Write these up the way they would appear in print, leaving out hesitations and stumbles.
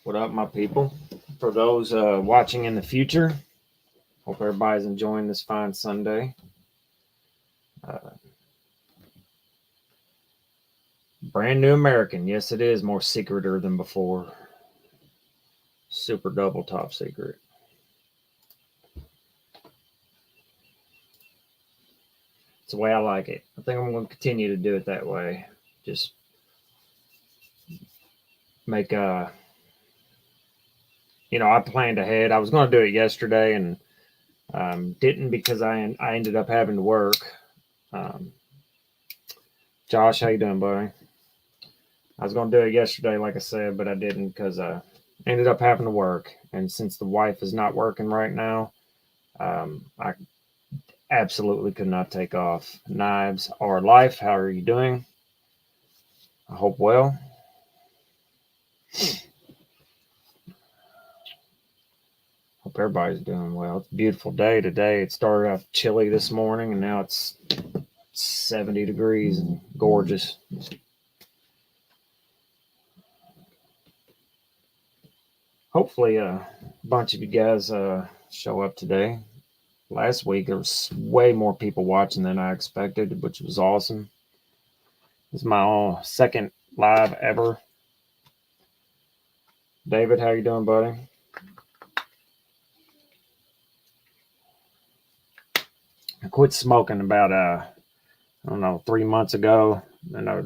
What up, my people? For those watching in the future, hope everybody's enjoying this fine Sunday. Brand new American. Yes, it is more secreter than before. Super double top secret. It's the way I like it. I think I'm going to continue to do it that way. Just make I planned ahead. I was going to do it yesterday and didn't because I ended up having to work. Josh, how you doing, buddy? I was going to do it yesterday, like I said, but I didn't because I ended up having to work. And since the wife is not working right now, I absolutely could not take off. Knives are life. How are you doing? I hope well. Hope everybody's doing well. It's a beautiful day today. It started off chilly this morning, and now it's 70 degrees and gorgeous. Hopefully, a bunch of you guys show up today. Last week, there was way more people watching than I expected, which was awesome. This is my second live ever. David, how you doing, buddy? I quit smoking about, I don't know, 3 months ago, and I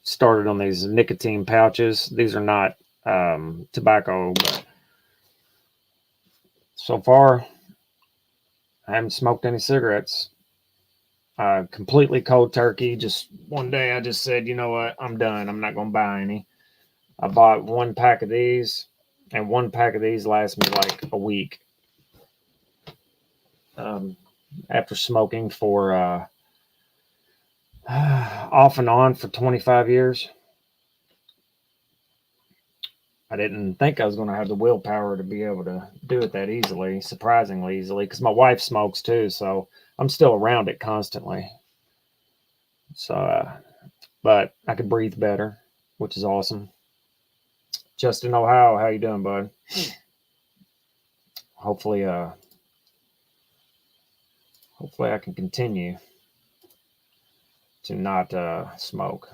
started on these nicotine pouches. These are not tobacco, but so far, I haven't smoked any cigarettes. Completely cold turkey. Just one day I just said, you know what, I'm done. I'm not going to buy any. I bought one pack of these, and one pack of these lasts me like a week. After smoking for off and on for 25 years, I didn't think I was going to have the willpower to be able to do it that easily, surprisingly easily, because my wife smokes too, so I'm still around it constantly. So, but I could breathe better, which is awesome. Justin, Ohio, how you doing, bud? Hopefully, hopefully I can continue to not smoke.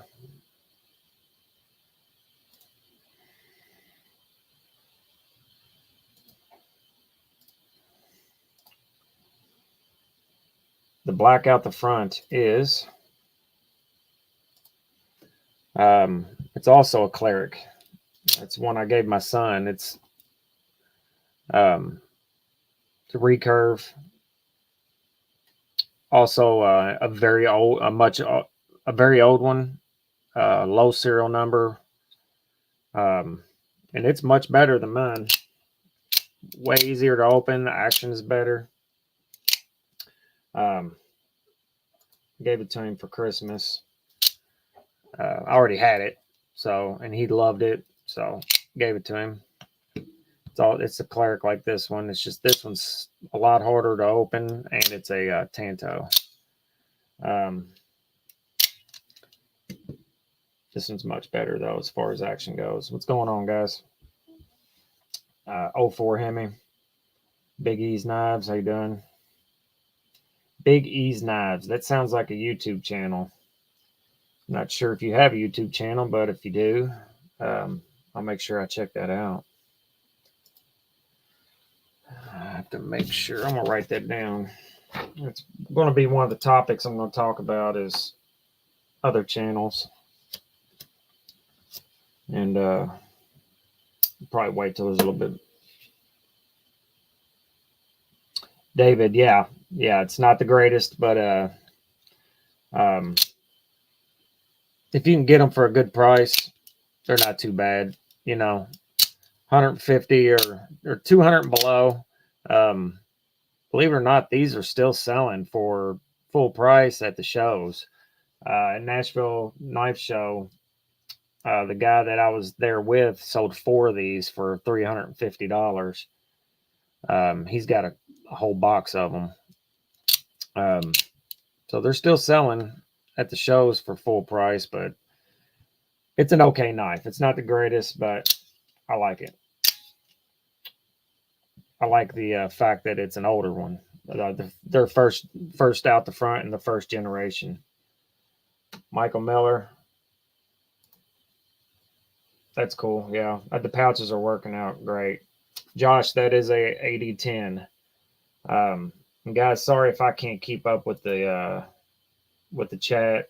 The black out the front is it's also a cleric. It's one I gave my son. It's a recurve. Also a very old, a very old one. Low serial number. And it's much better than mine. Way easier to open. The action is better. Gave it to him for Christmas. I already had it, so, and he loved it, so gave it to him. It's a cleric like this one. It's just this one's a lot harder to open, and it's a Tanto. This one's much better though as far as action goes. What's going on, guys? 04 Hemi, Big E's Knives. How you doing? Big E's Knives. That sounds like a YouTube channel. Not sure if you have a YouTube channel, but if you do, I'll make sure I check that out. I have to make sure. I'm going to write that down. It's going to be one of the topics I'm going to talk about is other channels. And probably wait till there's a little bit. David, yeah, it's not the greatest, but if you can get them for a good price, they're not too bad. 150 or 200 and below. Believe it or not, these are still selling for full price at the shows. At Nashville Knife Show, the guy that I was there with sold 4 of these for $350. He's got a whole box of them. So they're still selling at the shows for full price, but it's an okay knife. It's not the greatest, but I like it. I like the fact that it's an older one. They're first out the front in the first generation. Michael Miller. That's cool. Yeah, the pouches are working out great. Josh, that is a AD10. Guys, sorry if I can't keep up with the chat.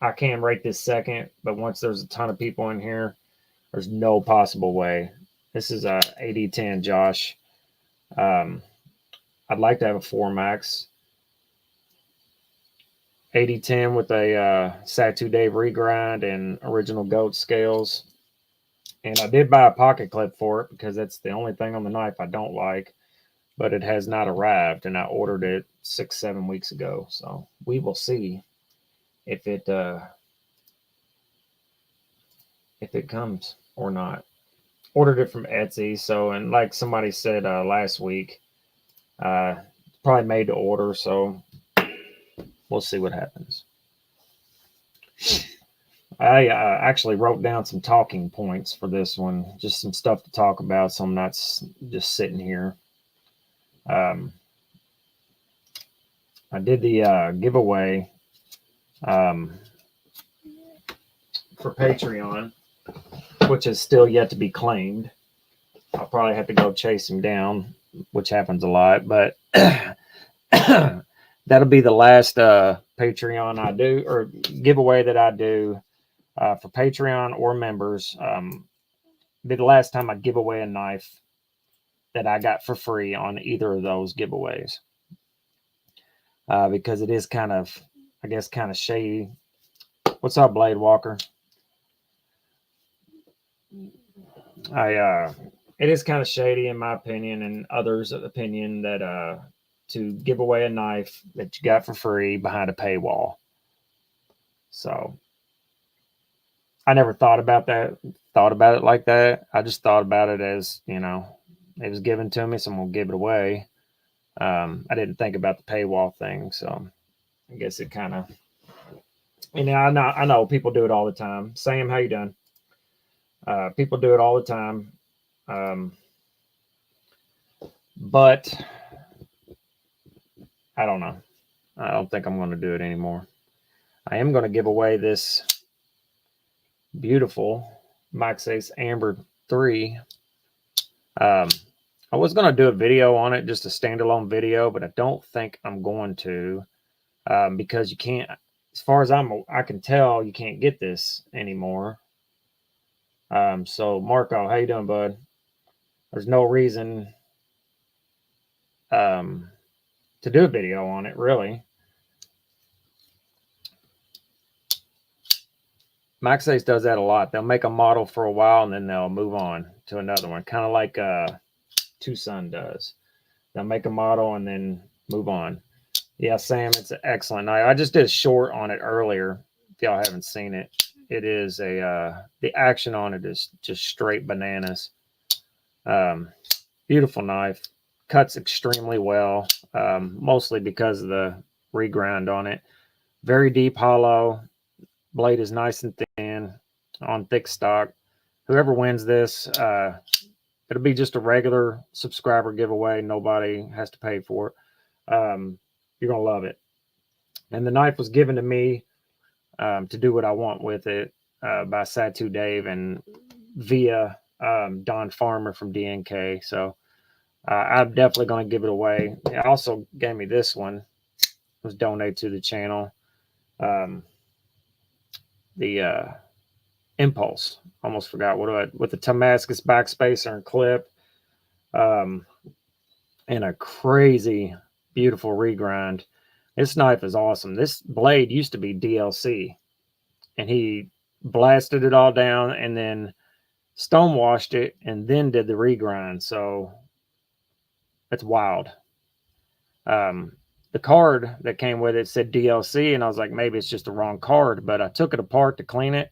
I can rate this second, but once there's a ton of people in here, there's no possible way. This is a AD10, Josh. I'd like to have a 4 Max. AD10 with a Satu Dave regrind and original goat scales. And I did buy a pocket clip for it because that's the only thing on the knife I don't like. But it has not arrived, and I ordered it 6-7 weeks ago. So we will see if it comes or not. Ordered it from Etsy. So, and like somebody said last week, probably made to order. So we'll see what happens. I actually wrote down some talking points for this one, just some stuff to talk about, so I'm not just sitting here. I did the giveaway for Patreon, which is still yet to be claimed. I'll probably have to go chase him down, which happens a lot, but that'll be the last Patreon I do, or giveaway that I do for Patreon or members. Be the last time I give away a knife that I got for free on either of those giveaways, because it is kind of, I guess, kind of shady. What's up, Blade Walker? It is kind of shady in my opinion and others' opinion that to give away a knife that you got for free behind a paywall. So I never thought about it like that. I just thought about it as, it was given to me, so I'm gonna give it away. I didn't think about the paywall thing, so I guess it kind of, I know people do it all the time. Sam, how you doing? People do it all the time, but I don't know. I don't think I'm going to do it anymore. I am going to give away this beautiful Ep.3. I was going to do a video on it, just a standalone video, but I don't think I'm going to, because you can't, as far as I can tell, you can't get this anymore. So Marco, how you doing, bud? There's no reason to do a video on it, really. Maxace does that a lot. They'll make a model for a while and then they'll move on to another one, kind of like Tucson does. They'll make a model and then move on. Yeah, Sam, it's an excellent knife. I just did a short on it earlier. If y'all haven't seen it, it is the action on it is just straight bananas. Beautiful knife, cuts extremely well, mostly because of the regrind on it. Very deep hollow. Blade is nice and thin on thick stock. Whoever wins this, it'll be just a regular subscriber giveaway. Nobody has to pay for it. You're going to love it. And the knife was given to me to do what I want with it by Satu Dave and via Don Farmer from DNK. So I'm definitely going to give it away. He also gave me this one. It was donated to the channel. The Impulse. Almost forgot with the Damascus backspacer and clip, and a crazy beautiful regrind. This knife is awesome. This blade used to be DLC, and he blasted it all down and then stonewashed it and then did the regrind. So that's wild. The card that came with it said DLC, and I was like, maybe it's just the wrong card, but I took it apart to clean it,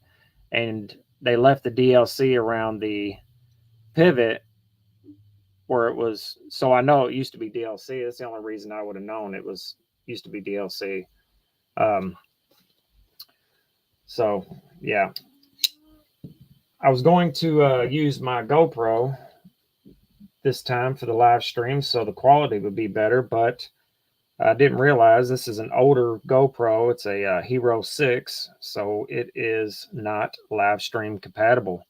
and they left the DLC around the pivot where it was. So I know it used to be DLC. That's the only reason I would have known it was used to be DLC. So yeah, I was going to use my GoPro this time for the live stream, so the quality would be better, but I didn't realize this is an older GoPro. It's a Hero 6, so it is not live stream compatible,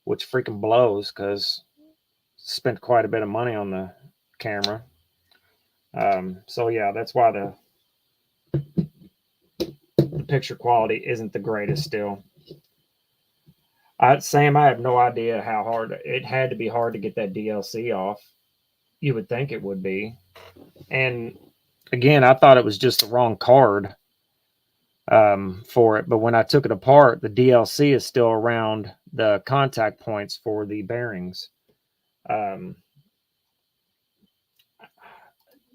which freaking blows because spent quite a bit of money on the camera. So yeah, that's why the picture quality isn't the greatest still. Sam, I have no idea how hard it had to be hard to get that DLC off. You would think it would be. And again, I thought it was just the wrong card for it. But when I took it apart, the DLC is still around the contact points for the bearings.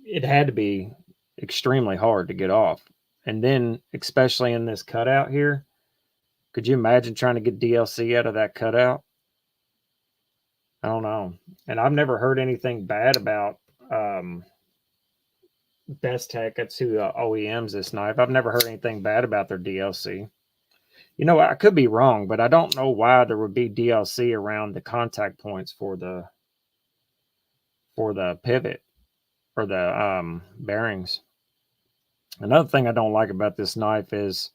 It had to be extremely hard to get off. And then, especially in this cutout here, could you imagine trying to get DLC out of that cutout? I don't know. And I've never heard anything bad about Best Tech. That's who OEMs this knife. I've never heard anything bad about their DLC. You know, I could be wrong, but I don't know why there would be DLC around the contact points for the pivot or the bearings. Another thing I don't like about this knife is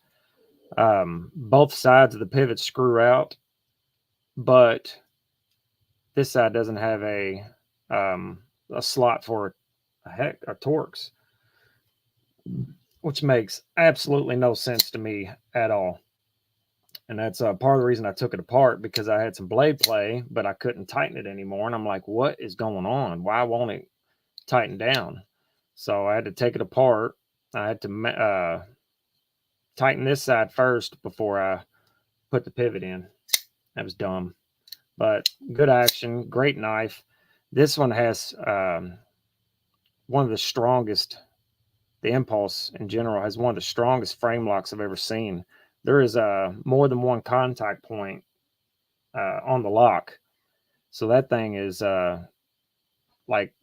both sides of the pivot screw out, but this side doesn't have a slot for a Torx, which makes absolutely no sense to me at all. And that's part of the reason I took it apart, because I had some blade play, but I couldn't tighten it anymore. And I'm like, what is going on? Why won't it tighten down? So I had to take it apart. I had to tighten this side first before I put the pivot in. That was dumb, but good action. Great knife. This one has one of the strongest, the Impulse in general has one of the strongest frame locks I've ever seen. There is more than one contact point on the lock. So that thing is like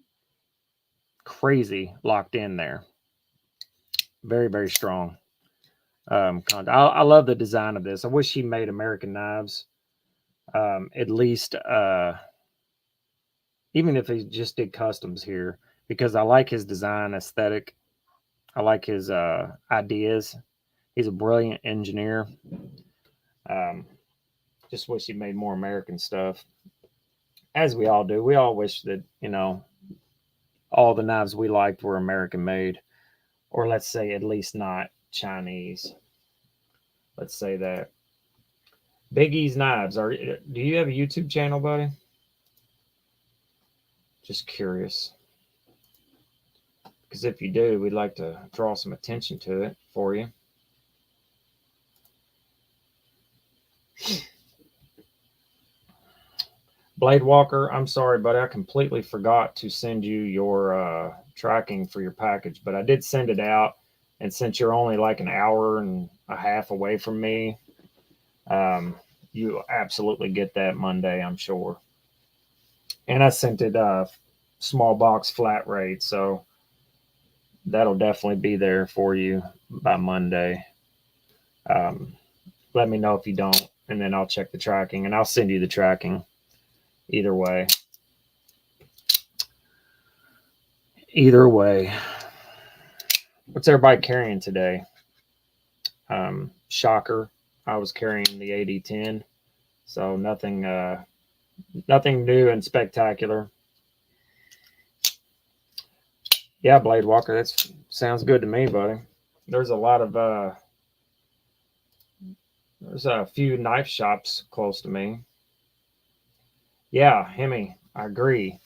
crazy locked in there. Very, very strong. I love the design of this. I wish he made American knives. At least, even if he just did customs here, because I like his design aesthetic. I like his ideas. He's a brilliant engineer. Just wish he made more American stuff. As we all do. We all wish that, you know, all the knives we liked were American made. Or let's say at least not Chinese. Let's say that. Big E's Knives. Do you have a YouTube channel, buddy? Just curious. Because if you do, we'd like to draw some attention to it for you. Blade Walker, I'm sorry, buddy. I completely forgot to send you your tracking for your package, but I did send it out. And since you're only like an hour and a half away from me, you absolutely get that Monday, I'm sure. And I sent it small box flat rate, so that'll definitely be there for you by Monday. Let me know if you don't, and then I'll check the tracking, and I'll send you the tracking either way. Either way. What's everybody carrying today? Shocker. I was carrying the 8010, so nothing new and spectacular. Yeah, Blade Walker, that sounds good to me, buddy. There's a lot of there's a few knife shops close to me. Yeah, Hemi, I agree.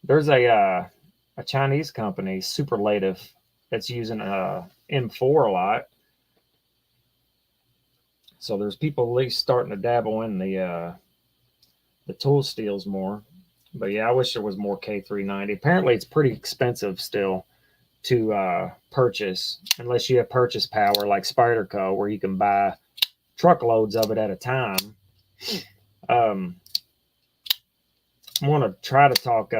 There's a Chinese company, Superlative, that's using M4 a lot. So there's people at least starting to dabble in the tool steels more. But yeah, I wish there was more K390. Apparently, it's pretty expensive still to purchase, unless you have purchase power like Spyderco, where you can buy truckloads of it at a time. I want to try to talk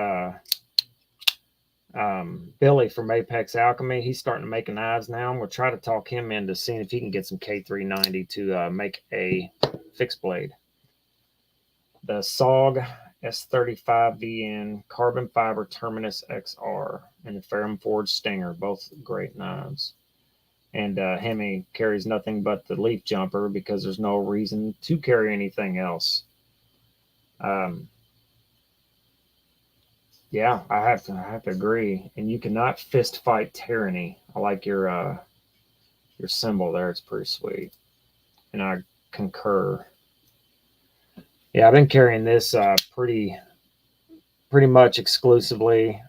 Billy from Apex Alchemy. He's starting to make knives now. I'm going to try to talk him into seeing if he can get some K390 to make a fixed blade. the SOG S35VN Carbon Fiber Terminus XR and the Ferrum Forge Stinger, both great knives. And Hemi carries nothing but the leaf jumper because there's no reason to carry anything else. Yeah, I have to agree. And you cannot fist fight tyranny. I like your symbol there. It's pretty sweet, and I concur. Yeah, I've been carrying this pretty much exclusively,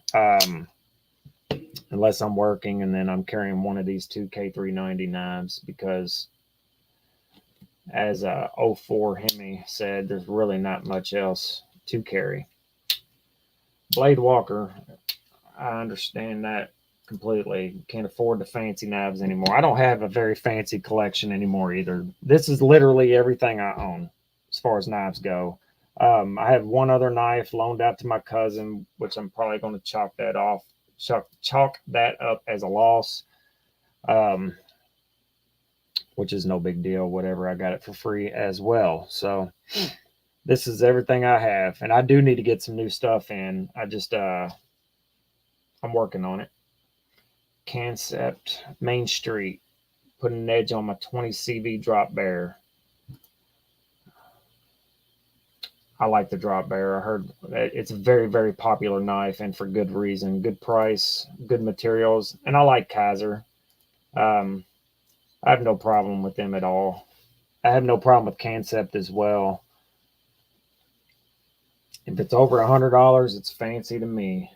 unless I'm working, and then I'm carrying one of these two K390 knives because, as 04 Hemi said, there's really not much else to carry. Blade Walker, I understand that completely. Can't afford the fancy knives anymore. I don't have a very fancy collection anymore either. This is literally everything I own as far as knives go. I have one other knife loaned out to my cousin, which I'm probably going to chalk that up as a loss, which is no big deal. Whatever, I got it for free as well. So this is everything I have, and I do need to get some new stuff in. I'm working on it. Concept Main Street, putting an edge on my 20 CV drop bear. I like the drop bear. I heard it's a very, very popular knife, and for good reason. Good price, good materials, and I like Kaiser. I have no problem with them at all. I have no problem with Concept as well. If it's over $100, it's fancy to me.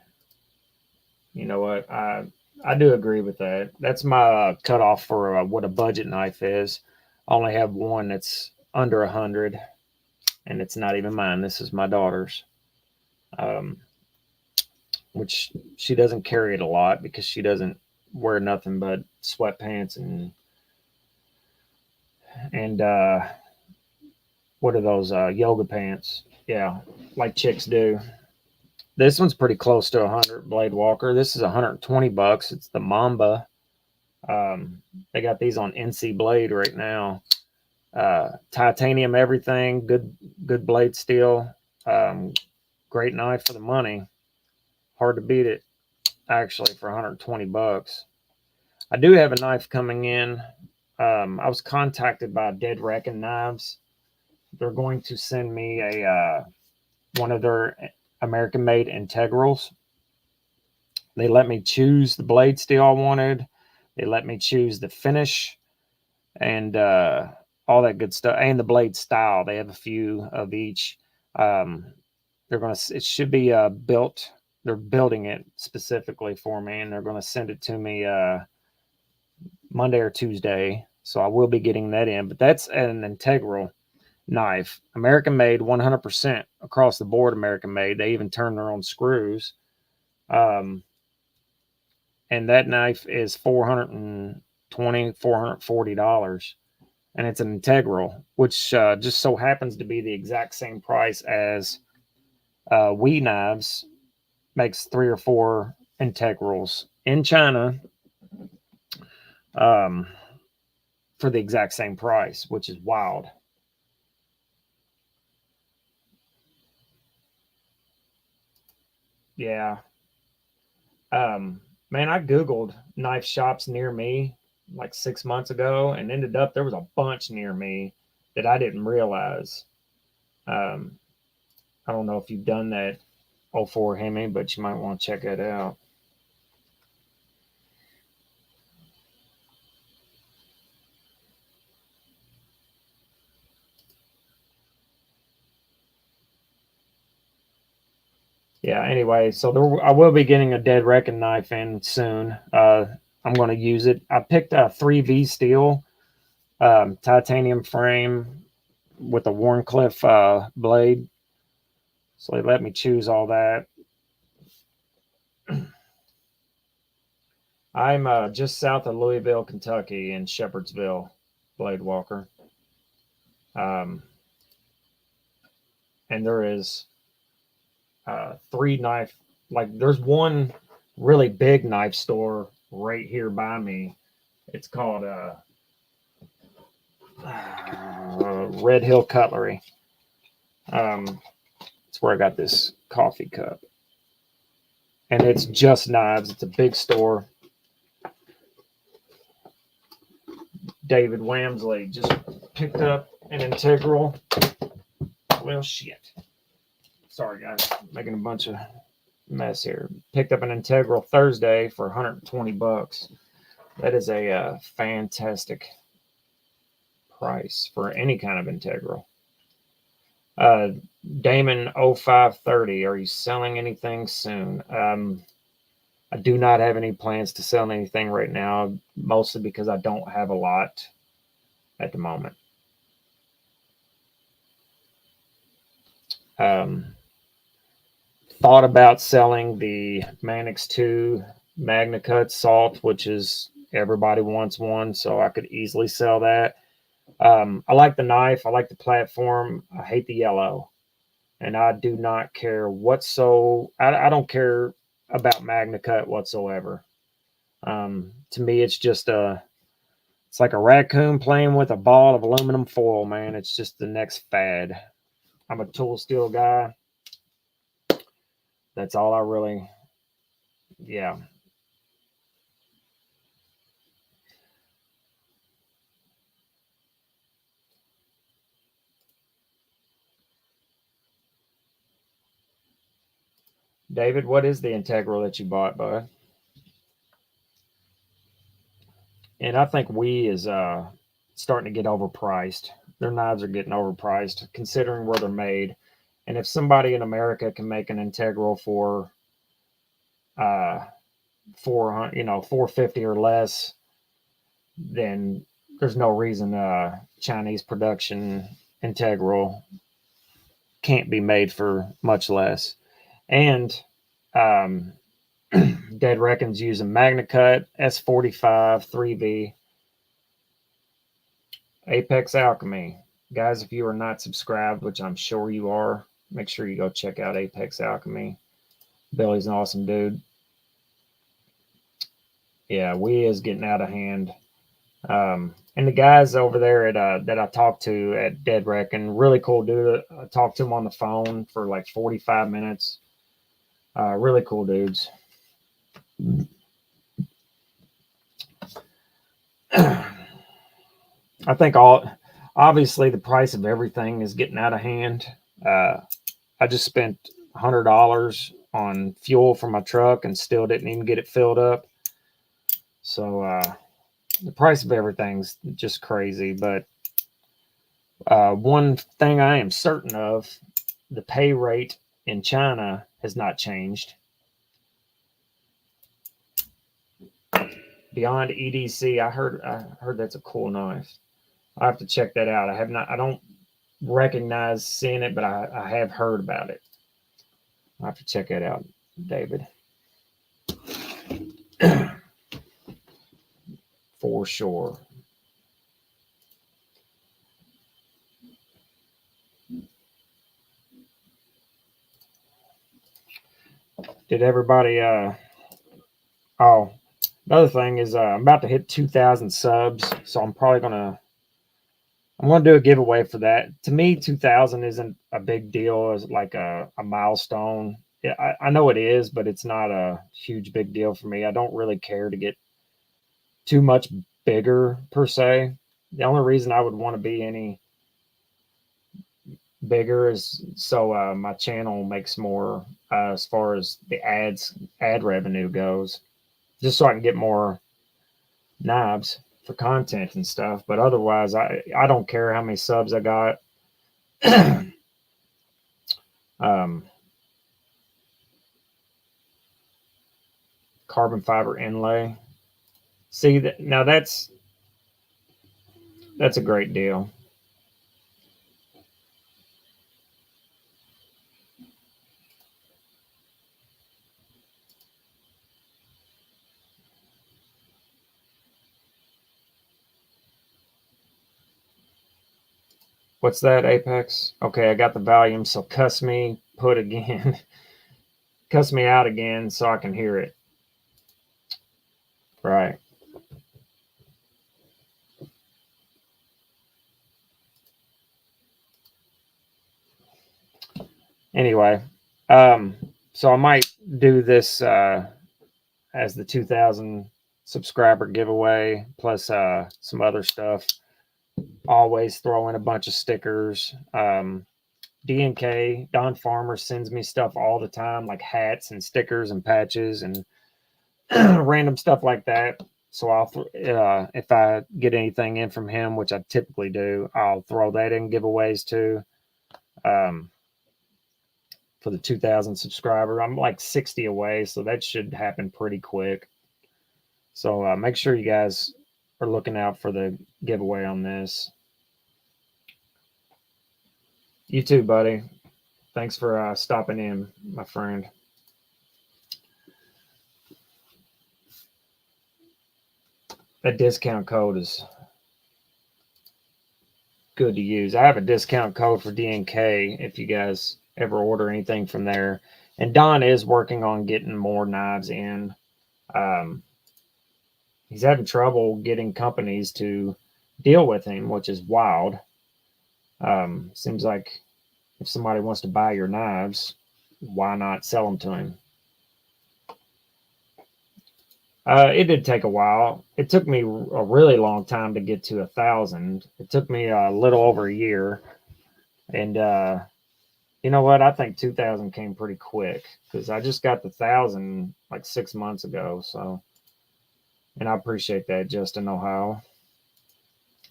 You know what? I do agree with that. That's my cutoff for what a budget knife is. I only have one that's under 100, and it's not even mine. This is my daughter's, which she doesn't carry it a lot because she doesn't wear nothing but sweatpants and what are those yoga pants? Yeah, like chicks do. This one's pretty close to 100. Blade Walker. This is $120. It's the Mamba. They got these on NC Blade right now. Titanium, everything. Good blade steel. Great knife for the money. Hard to beat it, actually, for $120. I do have a knife coming in. I was contacted by Dead Reckon Knives. They're going to send me one of their American-made integrals. They let me choose the blade steel I wanted. They let me choose the finish and all that good stuff, and the blade style. They have a few of each. It should be built. They're building it specifically for me, and they're going to send it to me Monday or Tuesday. So I will be getting that in. But that's an integral knife, American made, 100% across the board. American made. They even turn their own screws. And that knife is $440, and it's an integral, which just so happens to be the exact same price as We Knives makes 3 or 4 integrals in China for the exact same price, which is wild. Yeah. Man, I Googled knife shops near me like 6 months ago and ended up there was a bunch near me that I didn't realize. Um, I don't know if you've done that 04 Hemi, but you might want to check that out. Yeah, anyway, so I will be getting a Dead Reckon knife in soon. I'm going to use it. I picked a 3V steel titanium frame with a Warncliffe blade. So they let me choose all that. I'm just south of Louisville, Kentucky, in Shepherdsville, Blade Walker. And there is 3 knife, like there's one really big knife store right here by me. It's called Red Hill Cutlery. It's where I got this coffee cup. And it's just knives. It's a big store. David Wamsley just picked up an integral. Well, shit. Sorry, guys. Making a bunch of mess here. Picked up an integral Thursday for 120 bucks. That is a fantastic price for any kind of integral. Damon 0530, are you selling anything soon? I do not have any plans to sell anything right now, mostly because I don't have a lot at the moment. Thought about selling the Manix 2 Magna Cut Salt, which is everybody wants one, so I could easily sell that. I like the knife. I like the platform. I hate the yellow. And I do not care I don't care about Magna Cut whatsoever. To me, it's just it's like a raccoon playing with a ball of aluminum foil, man. It's just the next fad. I'm a tool steel guy. That's all I really, yeah. David, what is the integral that you bought, bud? And I think we is starting to get overpriced. Their knives are getting overpriced considering where they're made. And if somebody in America can make an integral for 400, 450 or less, then there's no reason Chinese production integral can't be made for much less. And um, Dead Reckon's using Magna Cut S45 3V Apex Alchemy. Guys, if you are not subscribed, which I'm sure you are, make sure you go check out Apex Alchemy. Billy's an awesome dude. Yeah, we is getting out of hand. And the guys over there at that I talked to at Dead Reckon, really cool dude. I talked to him on the phone for like 45 minutes. Really cool dudes. I think obviously the price of everything is getting out of hand. I just spent $100 on fuel for my truck and still didn't even get it filled up. So the price of everything's just crazy. But one thing I am certain of, the pay rate in China has not changed. Beyond EDC, I heard that's a cool knife. I have to check that out. I don't recognize seeing it, but I have heard about it. I have to check that out, David. For sure. Did everybody oh, another thing is I'm about to hit 2,000 subs, so I'm gonna do a giveaway for that. To me, 2,000 isn't a big deal as like a milestone. Yeah, I know it is, but it's not a huge big deal for me. I don't really care to get too much bigger per se. The only reason I would want to be any bigger is so my channel makes more as far as the ad revenue goes, just so I can get more knobs for content and stuff. But otherwise, I don't care how many subs I got. um, Carbon fiber inlay. See that now that's a great deal. What's that, Apex? Okay, I got the volume. So cuss me, put again, cuss me out again, so I can hear it. Right. Anyway, so I might do this as the 2,000 subscriber giveaway, plus some other stuff. Always throw in a bunch of stickers. DNK, Don Farmer sends me stuff all the time, like hats and stickers and patches and random stuff like that. So if I get anything in from him, which I typically do, I'll throw that in giveaways too. For the 2,000 subscriber, I'm like 60 away, so that should happen pretty quick. So make sure you guys are looking out for the giveaway on this. You too, buddy. Thanks for stopping in, my friend. That discount code is good to use. I have a discount code for DNK if you guys ever order anything from there. And Don is working on getting more knives in. He's having trouble getting companies to deal with him, which is wild. Seems like if somebody wants to buy your knives, why not sell them to him? It did take a while. It took me a really long time to get to 1,000. It took me a little over a year. And you know what? I think 2,000 came pretty quick because I just got the 1,000 like 6 months ago. So, and I appreciate that, Justin, Ohio.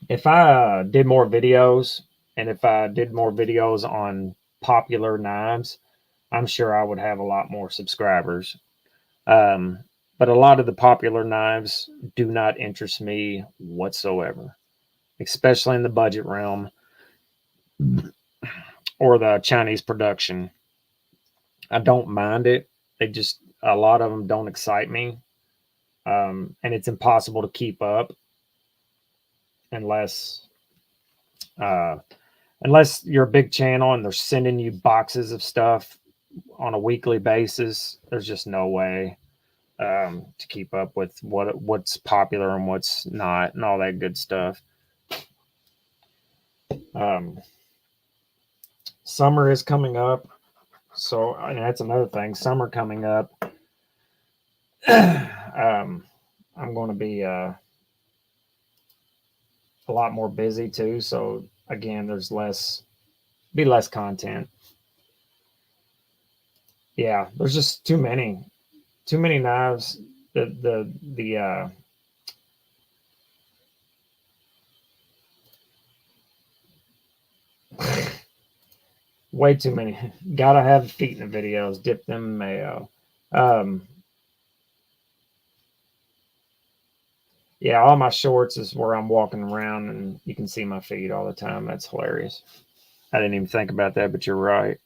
If I did more videos and if I did more videos on popular knives, I'm sure I would have a lot more subscribers. But a lot of the popular knives do not interest me whatsoever, especially in the budget realm or the Chinese production. I don't mind it. A lot of them don't excite me. And it's impossible to keep up unless, uh, unless you're a big channel and they're sending you boxes of stuff on a weekly basis. There's just no way to keep up with what's popular and what's not and all that good stuff. Summer is coming up, so and that's another thing. Summer coming up. I'm going to be a lot more busy too. So again, there's less content. Yeah, there's just too many knives. The way too many. Gotta have feet in the videos. Dip them in mayo. Yeah, all my shorts is where I'm walking around and you can see my feet all the time. That's hilarious. I didn't even think about that, but you're right.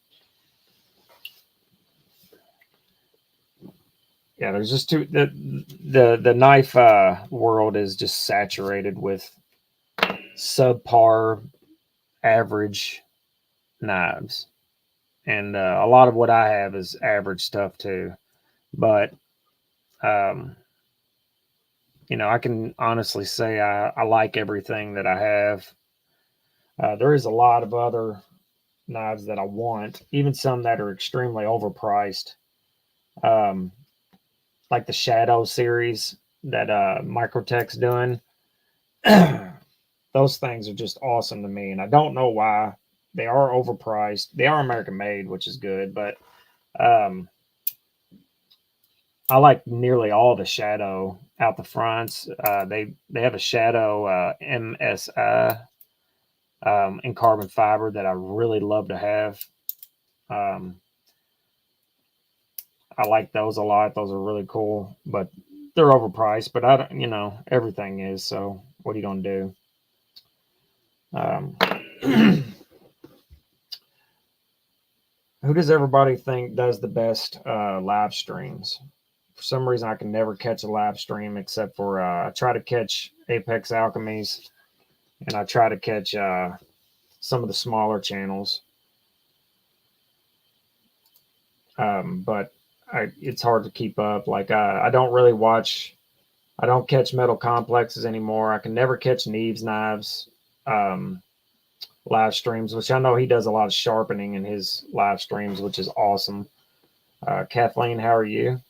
Yeah, there's just the knife world is just saturated with subpar average knives. And a lot of what I have is average stuff too. But um, I can honestly say I like everything that I have. There is a lot of other knives that I want, even some that are extremely overpriced, um, like the Shadow series that Microtech's doing. Those things are just awesome to me, and I don't know why. They are overpriced. They are American made, which is good, but um, I like nearly all the Shadow out the fronts. They have a Shadow MSI in carbon fiber that I really love to have. Um, I like those a lot. Those are really cool, but they're overpriced. But I don't, everything is. So what are you gonna do? Who does everybody think does the best live streams? For some reason, I can never catch a live stream except for I try to catch Apex Alchemies and I try to catch some of the smaller channels. But it's hard to keep up. Like I don't really watch. I don't catch Metal Complexes anymore. I can never catch Neves Knives. live streams, which I know he does a lot of sharpening in his live streams, which is awesome. Kathleen, how are you?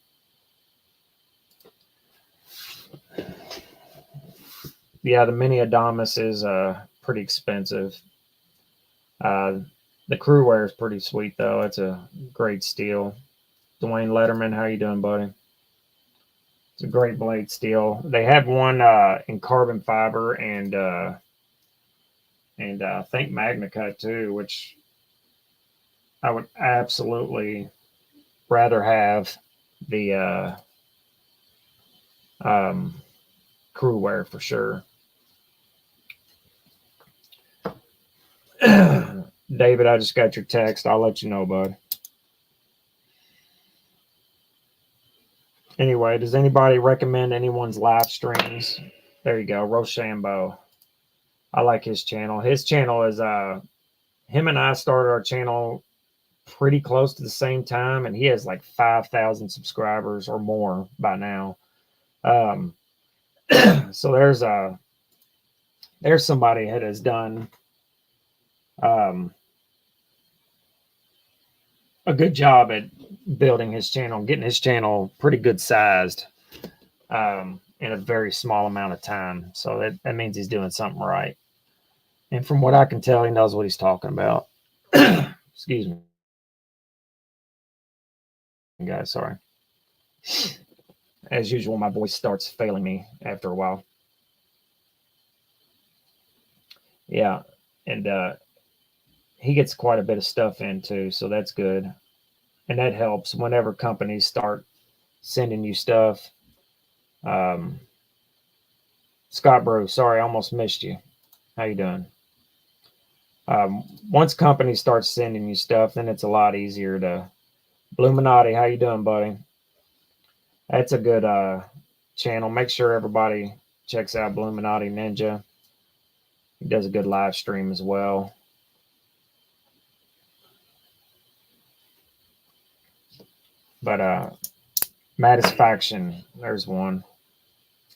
Yeah, the mini Adamas is pretty expensive. The Crewware is pretty sweet though. It's a great steel. Dwayne Letterman, how you doing, buddy? It's a great blade steel. They have one in carbon fiber and I think Magna Cut too, which I would absolutely rather have the Crewware for sure. David, I just got your text. I'll let you know, bud. Anyway, does anybody recommend anyone's live streams? There you go, Rochambeau. I like his channel. His channel is him and I started our channel pretty close to the same time, and he has like 5,000 subscribers or more by now. So there's somebody that has done a good job at building his channel, getting his channel pretty good sized in a very small amount of time. So that means he's doing something right. And from what I can tell, he knows what he's talking about. Excuse me, guys. Sorry. As usual, my voice starts failing me after a while. Yeah. And he gets quite a bit of stuff in too. So that's good. And that helps whenever companies start sending you stuff. Scott Brew, sorry, I almost missed you. How you doing? Once companies start sending you stuff, then it's a lot easier to. Bluminati, how you doing, buddy? That's a good channel. Make sure everybody checks out Bluminati Ninja. He does a good live stream as well. But Matisfaction, there's one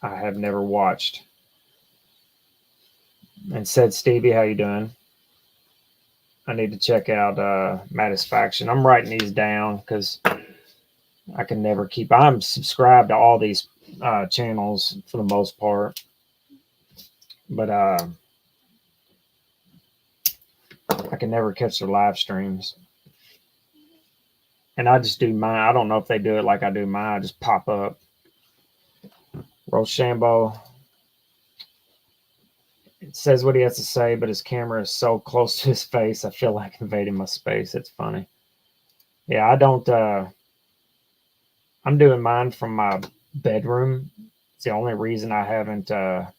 I have never watched. And said Stevie, how you doing? I need to check out Matisfaction. I'm writing these down because I can never keep. I'm subscribed to all these channels for the most part, but I can never catch their live streams. And I just do mine. I don't know if they do it like I do mine. I just pop up. Rochambeau. It says what he has to say, but his camera is so close to his face, I feel like invading my space. It's funny. Yeah, I don't. I'm doing mine from my bedroom. It's the only reason I haven't. I'm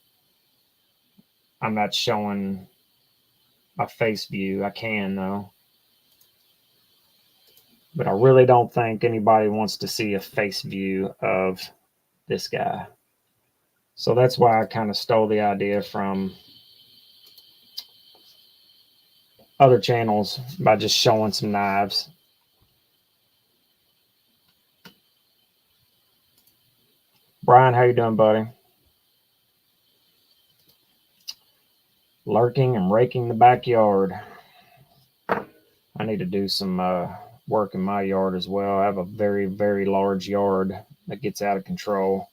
not showing my face view. I can though, but I really don't think anybody wants to see a face view of this guy. So that's why I kind of stole the idea from other channels by just showing some knives. Brian, how you doing, buddy? Lurking and raking the backyard. I need to do some work in my yard as well. I have a very, very large yard that gets out of control.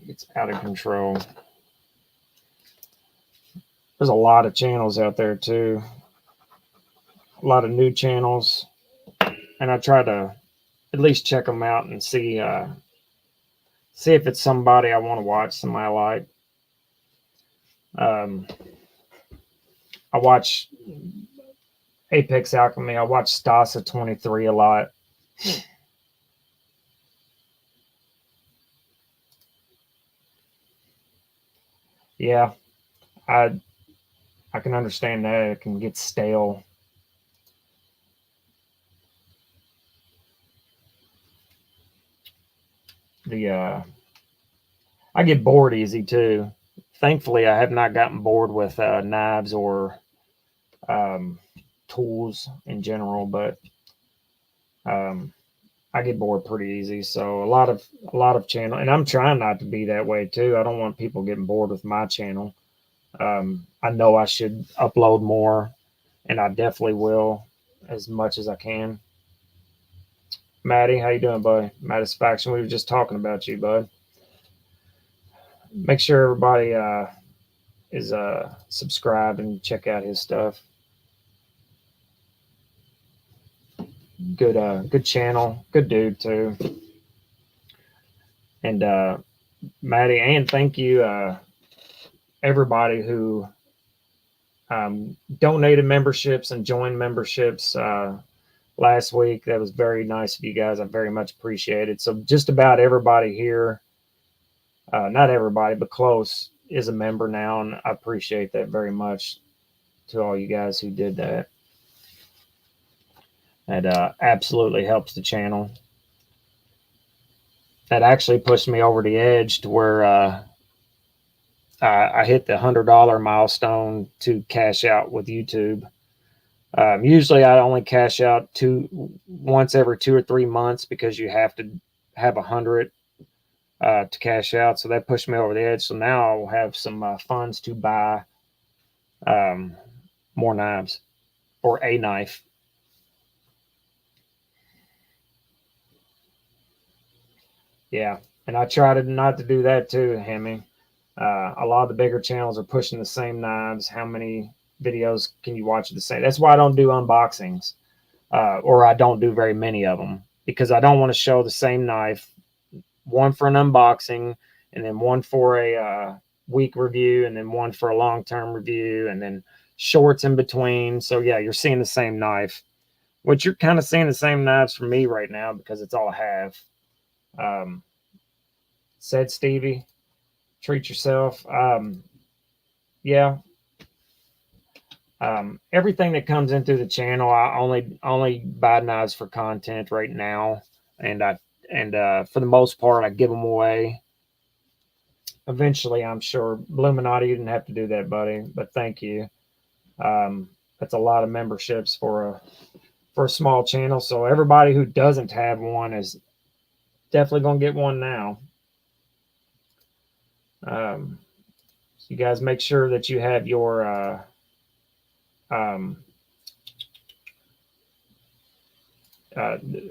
It's out of control. There's a lot of channels out there too. A lot of new channels. And I try to at least check them out and see if it's somebody I want to watch, somebody I like. I watch Apex Alchemy. I watch Stasa23 a lot. Yeah, I can understand that. It can get stale. I get bored easy too. Thankfully, I have not gotten bored with knives or tools in general, but I I get bored pretty easy. So a lot of channel, and I'm trying not to be that way too. I don't want people getting bored with my channel. I know I should upload more, and I definitely will as much as I can. Maddie, how you doing, buddy? Mattisfaction, we were just talking about you, bud. Make sure everybody is subscribed and check out his stuff. Good channel, good dude too. And Maddie, and thank you everybody who donated memberships and joined memberships last week. That was very nice of you guys. I very much appreciate it. So just about everybody here, not everybody, but close, is a member now, and I appreciate that very much to all you guys who did that. That absolutely helps the channel. That actually pushed me over the edge to where I hit the $100 milestone to cash out with YouTube. Usually I only cash out once every 2 or 3 months because you have to have 100 to cash out. So that pushed me over the edge. So now I'll have some funds to buy more knives or a knife. Yeah, and I try to not to do that too, Hemi. A lot of the bigger channels are pushing the same knives. How many videos can you watch the same? That's why I don't do unboxings, or I don't do very many of them, because I don't want to show the same knife, one for an unboxing, and then one for a week review, and then one for a long-term review, and then shorts in between. So yeah, you're seeing the same knife, which you're kind of seeing the same knives for me right now because it's all I have. Said Stevie, treat yourself. Yeah. Everything that comes into the channel, I only buy knives for content right now, and for the most part, I give them away. Eventually, I'm sure. Illuminati, you didn't have to do that, buddy, but thank you. That's a lot of memberships for a small channel. So everybody who doesn't have one is definitely gonna get one now. So you guys make sure that you have your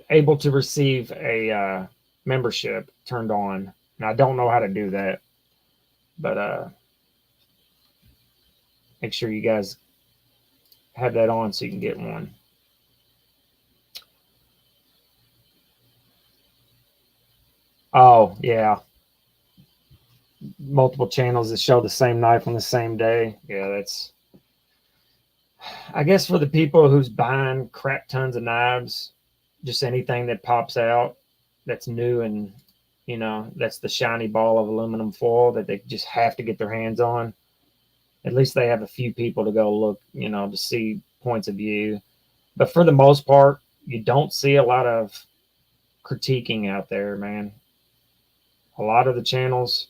able to receive a membership turned on. And I don't know how to do that, but make sure you guys have that on so you can get one. Oh yeah, multiple channels that show the same knife on the same day. Yeah, that's. I guess for the people who's buying crap tons of knives, just anything that pops out that's new, and that's the shiny ball of aluminum foil that they just have to get their hands on. At least they have a few people to go look, to see points of view. But for the most part, you don't see a lot of critiquing out there, man. A lot of the channels,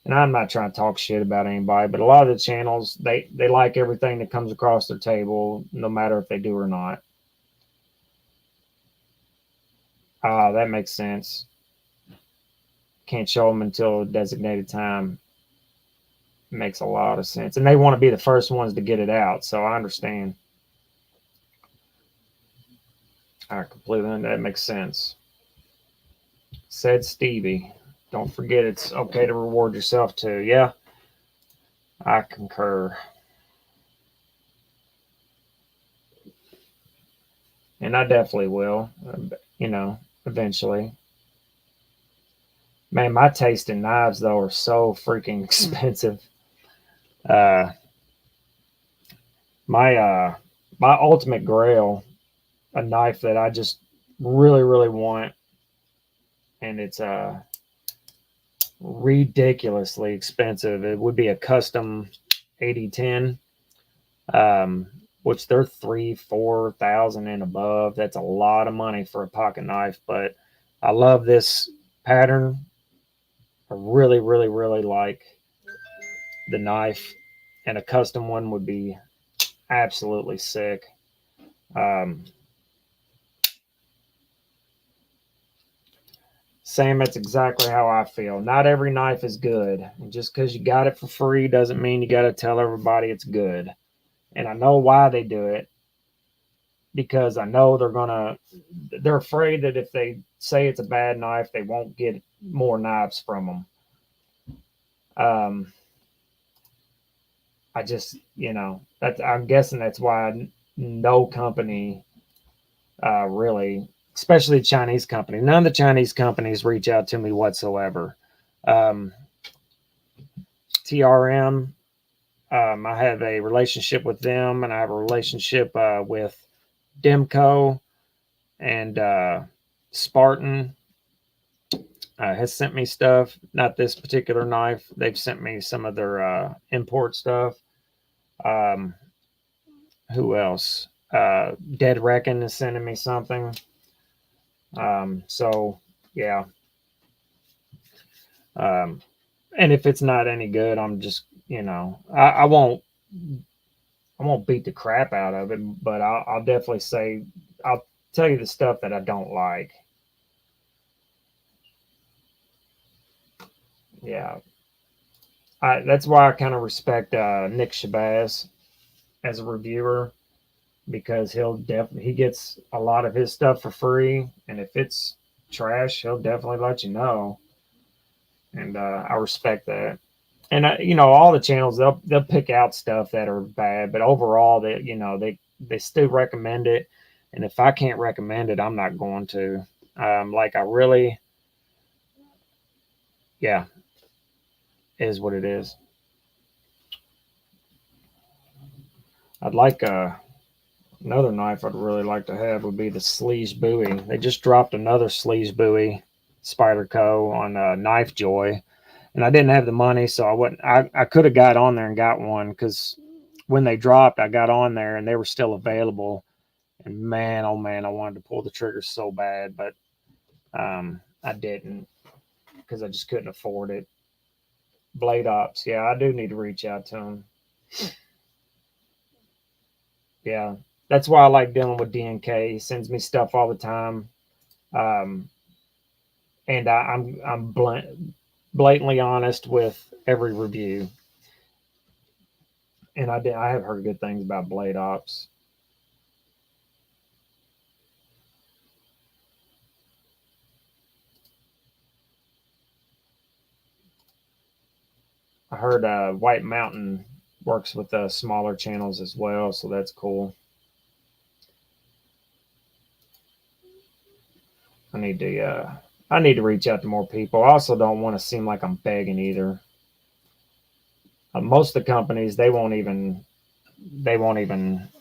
and I'm not trying to talk shit about anybody, but a lot of the channels, they like everything that comes across their table, no matter if they do or not. Ah, that makes sense. Can't show them until a designated time. Makes a lot of sense. And they want to be the first ones to get it out, so I understand. I completely, that makes sense. Said Stevie. Don't forget it's okay to reward yourself too. Yeah, I concur. And I definitely will, eventually. Man, my taste in knives, though, are so freaking expensive. Uh, my ultimate grail, a knife that I just really, really want, and it's ridiculously expensive. It would be a custom 8010, which they're 3,000-4,000 and above. That's a lot of money for a pocket knife, but I love this pattern. I really, really, really like the knife, and a custom one would be absolutely sick. Um, Sam, that's exactly how I feel. Not every knife is good. And just because you got it for free doesn't mean you got to tell everybody it's good. And I know why they do it, because I know they're afraid that if they say it's a bad knife, they won't get more knives from them. I just, I'm guessing that's why no company really, especially Chinese company, none of the Chinese companies reach out to me whatsoever. Um, TRM, I have a relationship with them, and I have a relationship with Demko and Spartan. Has sent me stuff. Not this particular knife. They've sent me some of their import stuff. Um, who else? Dead Reckon is sending me something. So yeah. Um, and if it's not any good, I'm just I won't beat the crap out of it, but I'll definitely say I'll tell you the stuff that I don't like. Yeah, that's why I kind of respect Nick Shabazz as a reviewer, because he gets a lot of his stuff for free, and if it's trash, he'll definitely let you know, and I respect that. And all the channels, they'll pick out stuff that are bad, but overall they still recommend it, and if I can't recommend it, I'm not going to. Like I really, yeah, is what it is. I'd like another knife I'd really like to have would be the Sleeze Bowie. They just dropped another Sleeze Bowie Spyderco on Knife Joy, and I didn't have the money, so I wouldn't. I could have got on there and got one, because when they dropped, I got on there and they were still available. And man, oh man, I wanted to pull the trigger so bad, but I didn't, because I just couldn't afford it. Blade Ops, yeah, I do need to reach out to them. Yeah, that's why I like dealing with DNK. He sends me stuff all the time, um, and I'm blatantly honest with every review. And I have heard good things about Blade Ops. I heard White Mountain works with smaller channels as well, so that's cool. I need to reach out to more people. I also don't want to seem like I'm begging either. Most of the companies, they won't even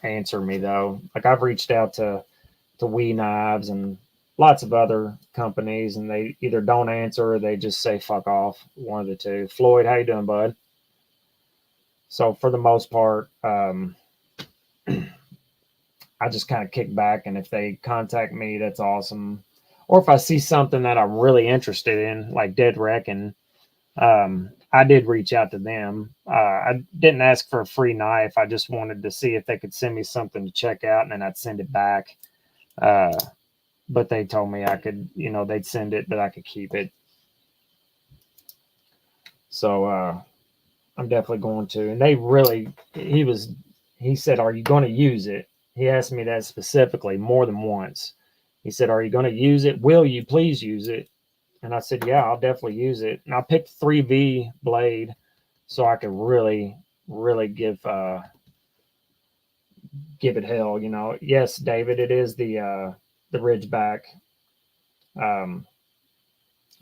answer me though. Like I've reached out to We Knives and lots of other companies, and they either don't answer or they just say fuck off. One of the two. Floyd, how you doing, bud? So for the most part, I just kind of kick back, and if they contact me, that's awesome. Or if I see something that I'm really interested in, like Dead Wreck, and I did reach out to them. I didn't ask for a free knife. I just wanted to see if they could send me something to check out, and then I'd send it back. Uh, but they told me I could, they'd send it, but I could keep it. So I'm definitely going to. And he said, "Are you going to use it?" He asked me that specifically more than once. He said, "Are you going to use it? Will you please use it?" And I said, "Yeah, I'll definitely use it." And I picked 3V blade so I could really, really give it hell. Yes, David, it is the Ridgeback um,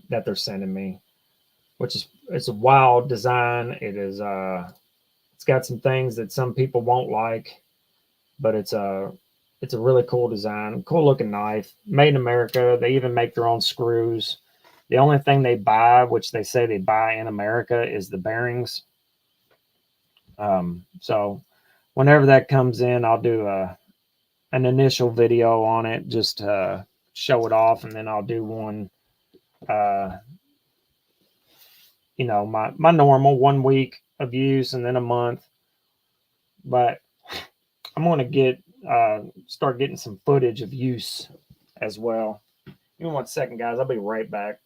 that they're sending me, which is it's a wild design. It's got some things that some people won't like, but it's a really cool design, cool looking knife, made in America. They even make their own screws. The only thing they buy, which they say they buy in America, is the bearings. So whenever that comes in, I'll do an initial video on it, just to show it off, and then I'll do one, uh, my normal 1 week of use, and then a month. But I'm going to start getting some footage of use as well. Give me 1 second, guys. I'll be right back.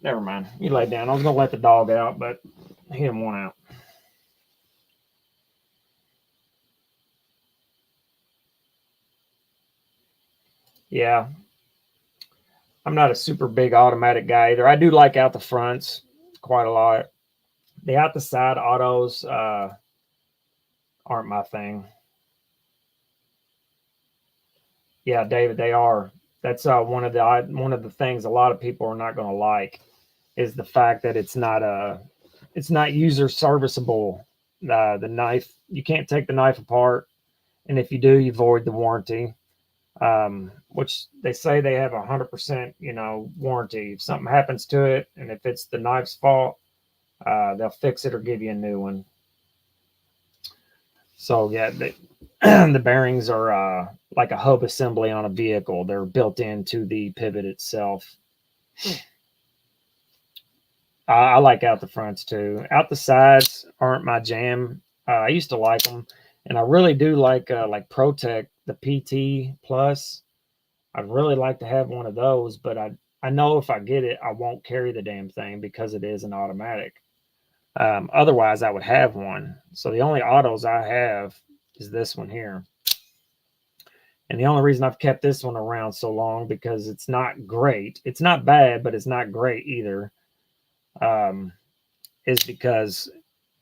Never mind. You lay down. I was gonna let the dog out, but he didn't want out. Yeah, I'm not a super big automatic guy either. I do like out the fronts quite a lot. The out the side autos aren't my thing. Yeah, David, they are. That's one of the things a lot of people are not going to like is the fact that it's not user serviceable. The knife, you can't take the knife apart, and if you do, you void the warranty. Which they say they have 100%, warranty. If something happens to it, and if it's the knife's fault, they'll fix it or give you a new one. So yeah, the bearings are like a hub assembly on a vehicle. They're built into the pivot itself. I like out the fronts too. Out the sides aren't my jam. I used to like them, and I really do like ProTech, the PT Plus. I'd really like to have one of those, but I know if I get it, I won't carry the damn thing because it is an automatic. Otherwise, I would have one. So the only autos I have is this one here. And the only reason I've kept this one around so long because it's not great. It's not bad, but it's not great either. Um, is because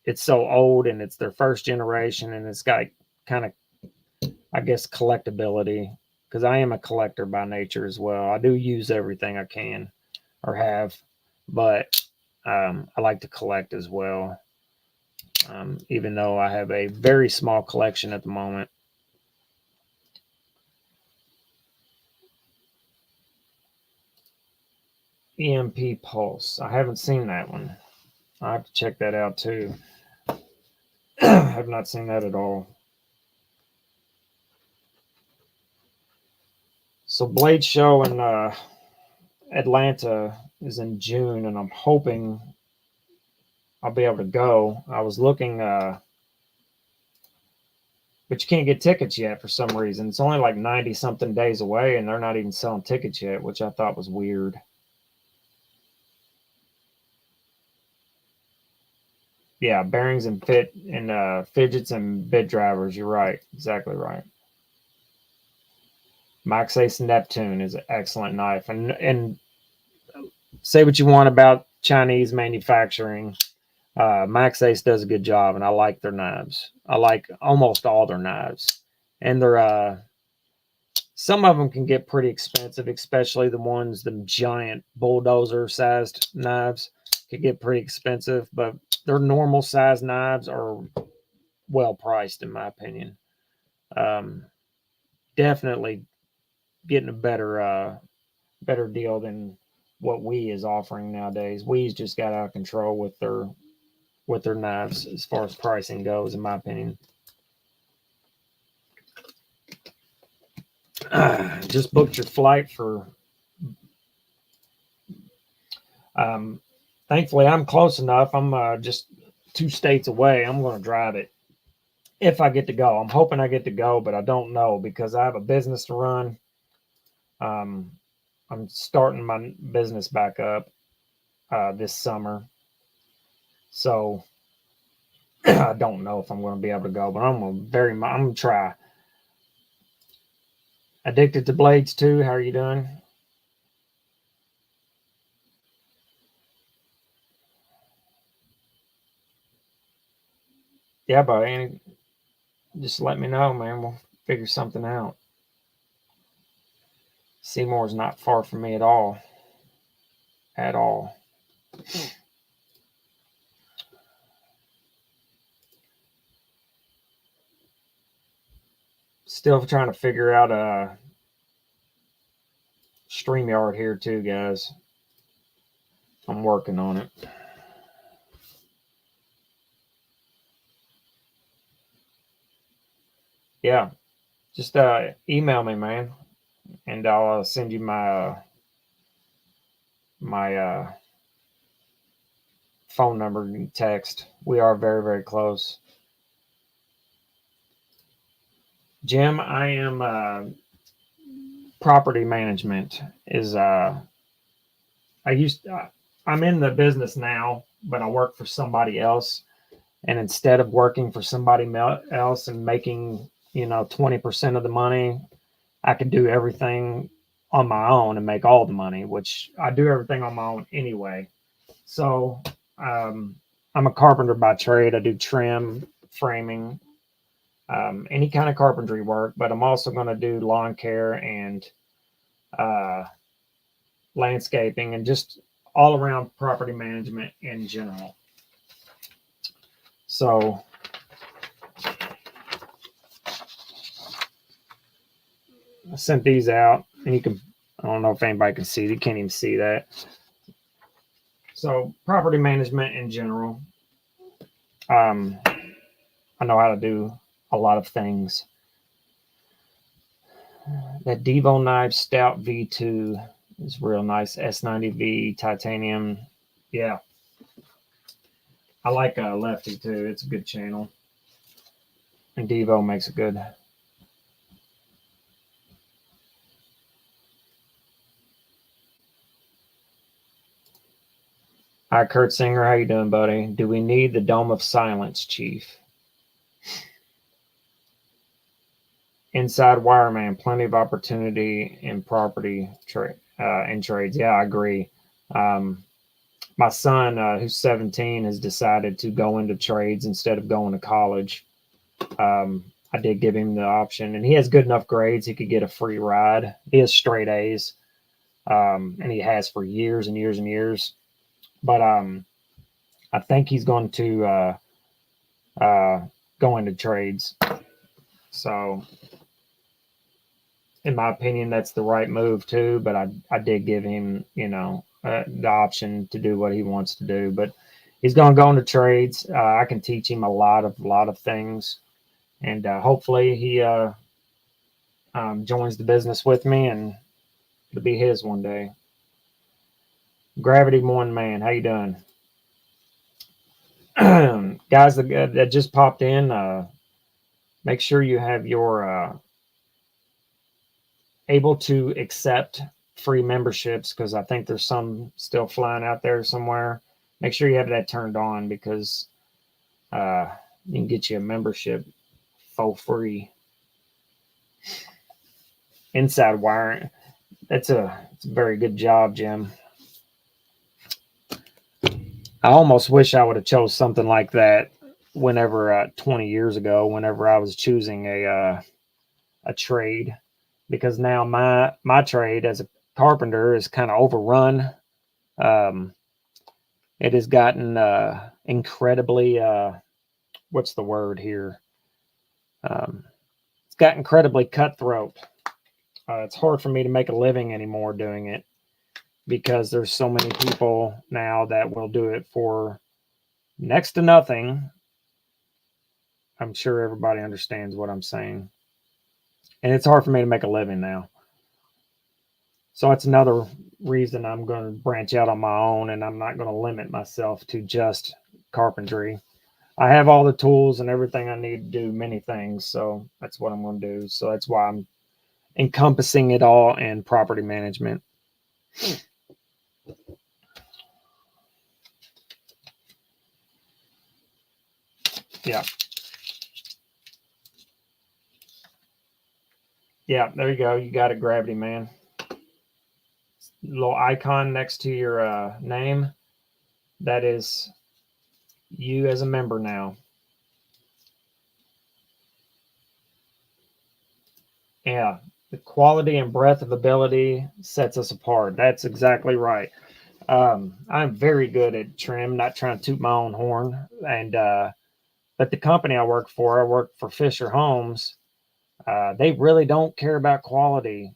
it's so old and it's their first generation and it's got kind of, I guess, collectability because I am a collector by nature as well. I do use everything I can or have, but I like to collect as well. Even though I have a very small collection at the moment. EMP Pulse. I haven't seen that one. I have to check that out too. I have not seen that at all. So Blade Show in Atlanta is in June, and I'm hoping I'll be able to go. I was looking, but you can't get tickets yet for some reason. It's only like 90 something days away, and they're not even selling tickets yet, which I thought was weird. Yeah, bearings and fidgets and bit drivers. You're right, exactly right. Max Ace Neptune is an excellent knife, and say what you want about Chinese manufacturing. Max Ace does a good job, and I like their knives. I like almost all their knives, and they're some of them can get pretty expensive, especially the ones, the giant bulldozer sized knives can get pretty expensive, but their normal size knives are well priced, in my opinion. Um, Definitely getting a better deal than what We is offering nowadays. We's just got out of control with their knives as far as pricing goes, in my opinion. Just booked your flight for. Um, Thankfully, I'm close enough. I'm just 2 states away. I'm going to drive it if I get to go. I'm hoping I get to go, but I don't know because I have a business to run. Um, I'm starting my business back up this summer, so I don't know if I'm going to be able to go, but I'm gonna try. Addicted to blades too. How are you doing? Yeah, buddy. Just let me know, man. We'll figure something out. Seymour's not far from me at all. At all. Still trying to figure out a StreamYard here too, guys. I'm working on it. Yeah, just email me, man, and I'll send you my phone number and text. We are very very close. Jim, I am property management is I used I'm in the business now, but I work for somebody else. And instead of working for somebody else and making, 20% of the money, I could do everything on my own and make all the money, which I do everything on my own anyway. So I'm a carpenter by trade. I do trim, framing, any kind of carpentry work, but I'm also going to do lawn care and uh, landscaping and just all around property management in general. So I sent these out, and I don't know if anybody can see, you can't even see that. So property management in general, I know how to do a lot of things. That Demko Knives Stout V2 is real nice. S90V titanium. Yeah. I like Lefty too. It's a good channel. And Devo makes it good. Hi, Kurt Singer. How you doing, buddy? Do we need the Dome of Silence, Chief? Inside Wireman, plenty of opportunity in property in trades. Yeah, I agree. My son, who's 17, has decided to go into trades instead of going to college. I did give him the option, and he has good enough grades he could get a free ride. He has straight A's, and he has for years and years and years. But I think he's going to go into trades. So, in my opinion, that's the right move too. But I did give him, the option to do what he wants to do. But he's going to go into trades. I can teach him a lot of things, and hopefully he joins the business with me, and it'll be his one day. Gravity One Man, how you doing? Guys that just popped in, make sure you have your able to accept free memberships, because I think there's some still flying out there somewhere. Make sure you have that turned on, because you can get you a membership for free. Inside wiring, it's a very good job, Jim. I almost wish I would have chose something like that whenever 20 years ago, whenever I was choosing a trade, because now my trade as a carpenter is kind of overrun. It has gotten incredibly what's the word here? It's got incredibly cutthroat. It's hard for me to make a living anymore doing it, because there's so many people now that will do it for next to nothing. I'm sure everybody understands what I'm saying. And it's hard for me to make a living now. So that's another reason I'm going to branch out on my own, and I'm not going to limit myself to just carpentry. I have all the tools and everything I need to do many things. So that's what I'm going to do. So that's why I'm encompassing it all in property management. Yeah. Yeah, there you go. You got it, Gravity Man. Little icon next to your name. That is you as a member now. Yeah, the quality and breadth of ability sets us apart. That's exactly right. I'm very good at trim, not trying to toot my own horn. And but the company I work for Fisher Homes. They really don't care about quality,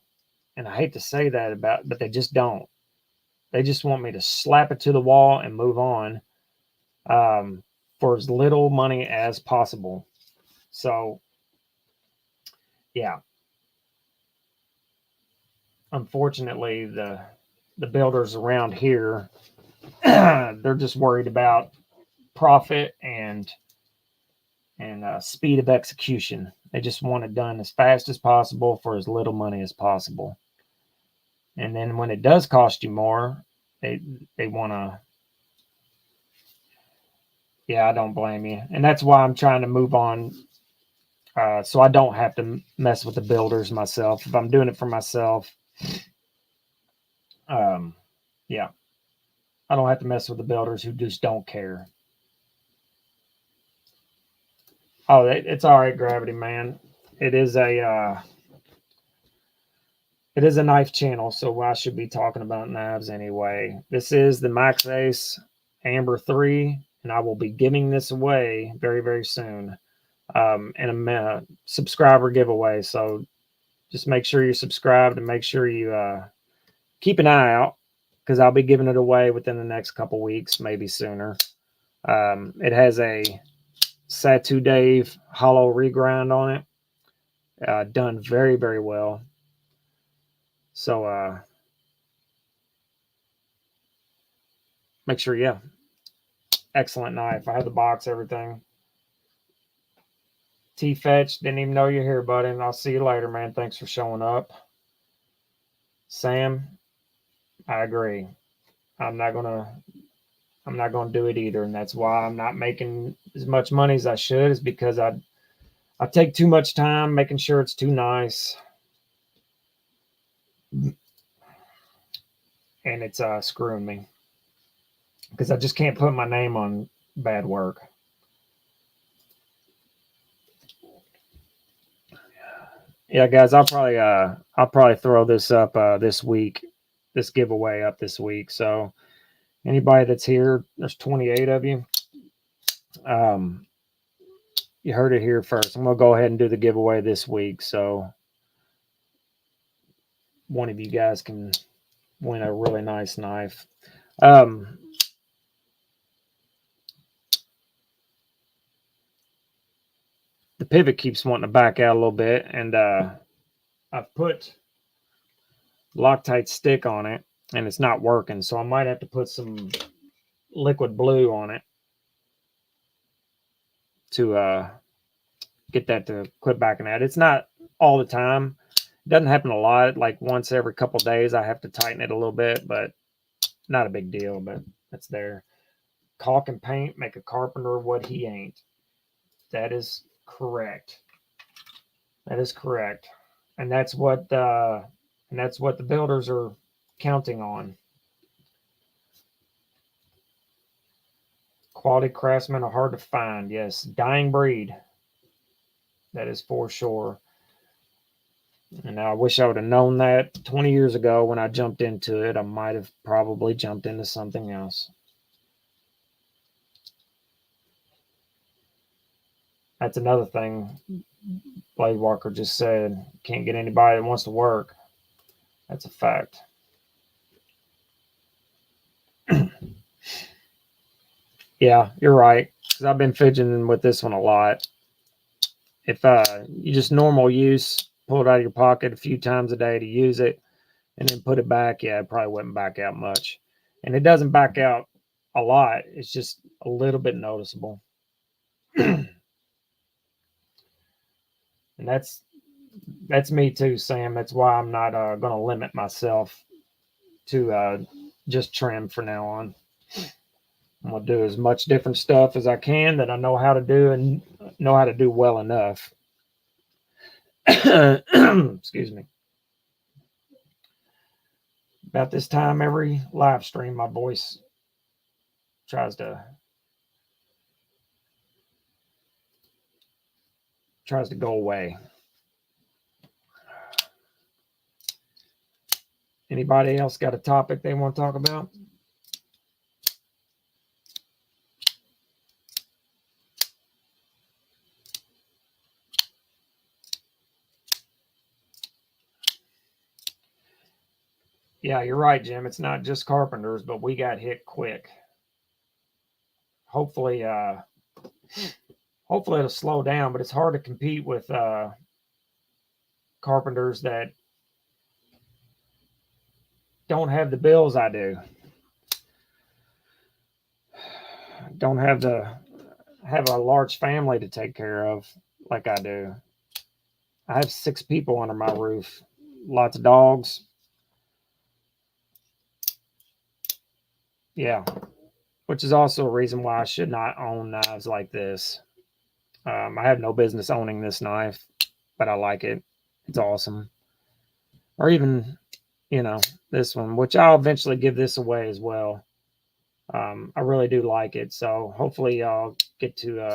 and I hate to say that but they just don't. They just want me to slap it to the wall and move on, for as little money as possible. So, yeah. Unfortunately, the builders around here, they're just worried about profit and speed of execution. They just want it done as fast as possible for as little money as possible. And then when it does cost you more, they want to. Yeah, I don't blame you, and that's why I'm trying to move on, so I don't have to mess with the builders myself. If I'm doing it for myself, yeah, I don't have to mess with the builders who just don't care. Oh, it's all right, Gravity Man. It is a it is a knife channel, so I should be talking about knives anyway. This is the Max Ace Ep.3, and I will be giving this away very, very soon in a subscriber giveaway. So just make sure you're subscribed and make sure you keep an eye out because I'll be giving it away within the next couple weeks, maybe sooner. It has a Satu Dave hollow regrind on it, done very, very well. So make sure, yeah, excellent knife. I have the box, everything. T-Fetch, didn't even know you're here, buddy. And I'll see you later, man. Thanks for showing up. Sam, I agree. I'm not gonna do it either, and that's why I'm not making as much money as I should. Is because I take too much time making sure it's too nice, and it's screwing me because I just can't put my name on bad work. Yeah, guys, I'll probably throw this up this week, this giveaway up this week. So anybody that's here, there's 28 of you. You heard it here first. I'm gonna go ahead and do the giveaway this week. So one of you guys can win a really nice knife. The pivot keeps wanting to back out a little bit, and I've put Loctite stick on it, and it's not working. So I might have to put some liquid blue on it to get that to quit backing out. It's not all the time. It doesn't happen a lot. Like once every couple days, I have to tighten it a little bit, but not a big deal. But it's there. Caulk and paint make a carpenter what he ain't. That is correct. That is correct, and that's what the builders are counting on. Quality craftsmen are hard to find. Yes, dying breed. That is for sure. And I wish I would have known that 20 years ago when I jumped into it. I might have probably jumped into something else. That's another thing Blade Walker just said. Can't get anybody that wants to work. That's a fact. Yeah, you're right. Because I've been fidgeting with this one a lot. If you just normal use, pull it out of your pocket a few times a day to use it, and then put it back, yeah, it probably wouldn't back out much. And it doesn't back out a lot. It's just a little bit noticeable. And that's me too, Sam. That's why I'm not going to limit myself to just trim from now on. I'm going to do as much different stuff as I can that I know how to do and know how to do well enough. Excuse me. About this time every live stream, my voice tries to go away. Anybody else got a topic they want to talk about? Yeah, you're right, Jim. It's not just carpenters, but we got hit quick. Hopefully it'll slow down, but it's hard to compete with carpenters that don't have the bills I do. Don't have a large family to take care of like I do. I have 6 people under my roof. Lots of dogs. Yeah, which is also a reason why I should not own knives like this. I have no business owning this knife, but I like it. It's awesome. Or even, you know, this one, which I'll eventually give this away as well. I really do like it, so hopefully I'll get to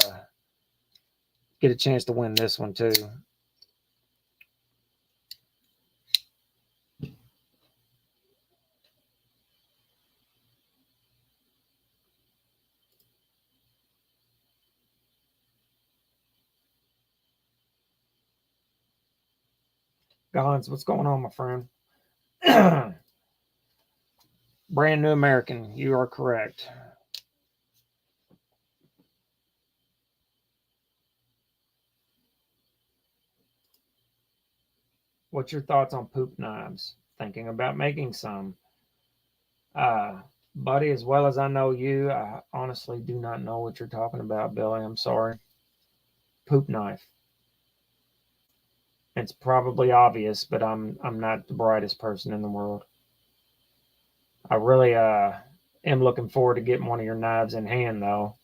get a chance to win this one too. Gons, what's going on, my friend? Brand new American, you are correct. What's your thoughts on poop knives? Thinking about making some. Buddy, as well as I know you, I honestly do not know what you're talking about, Billy. I'm sorry. Poop knife. It's probably obvious, but I'm not the brightest person in the world. I really am looking forward to getting one of your knives in hand though.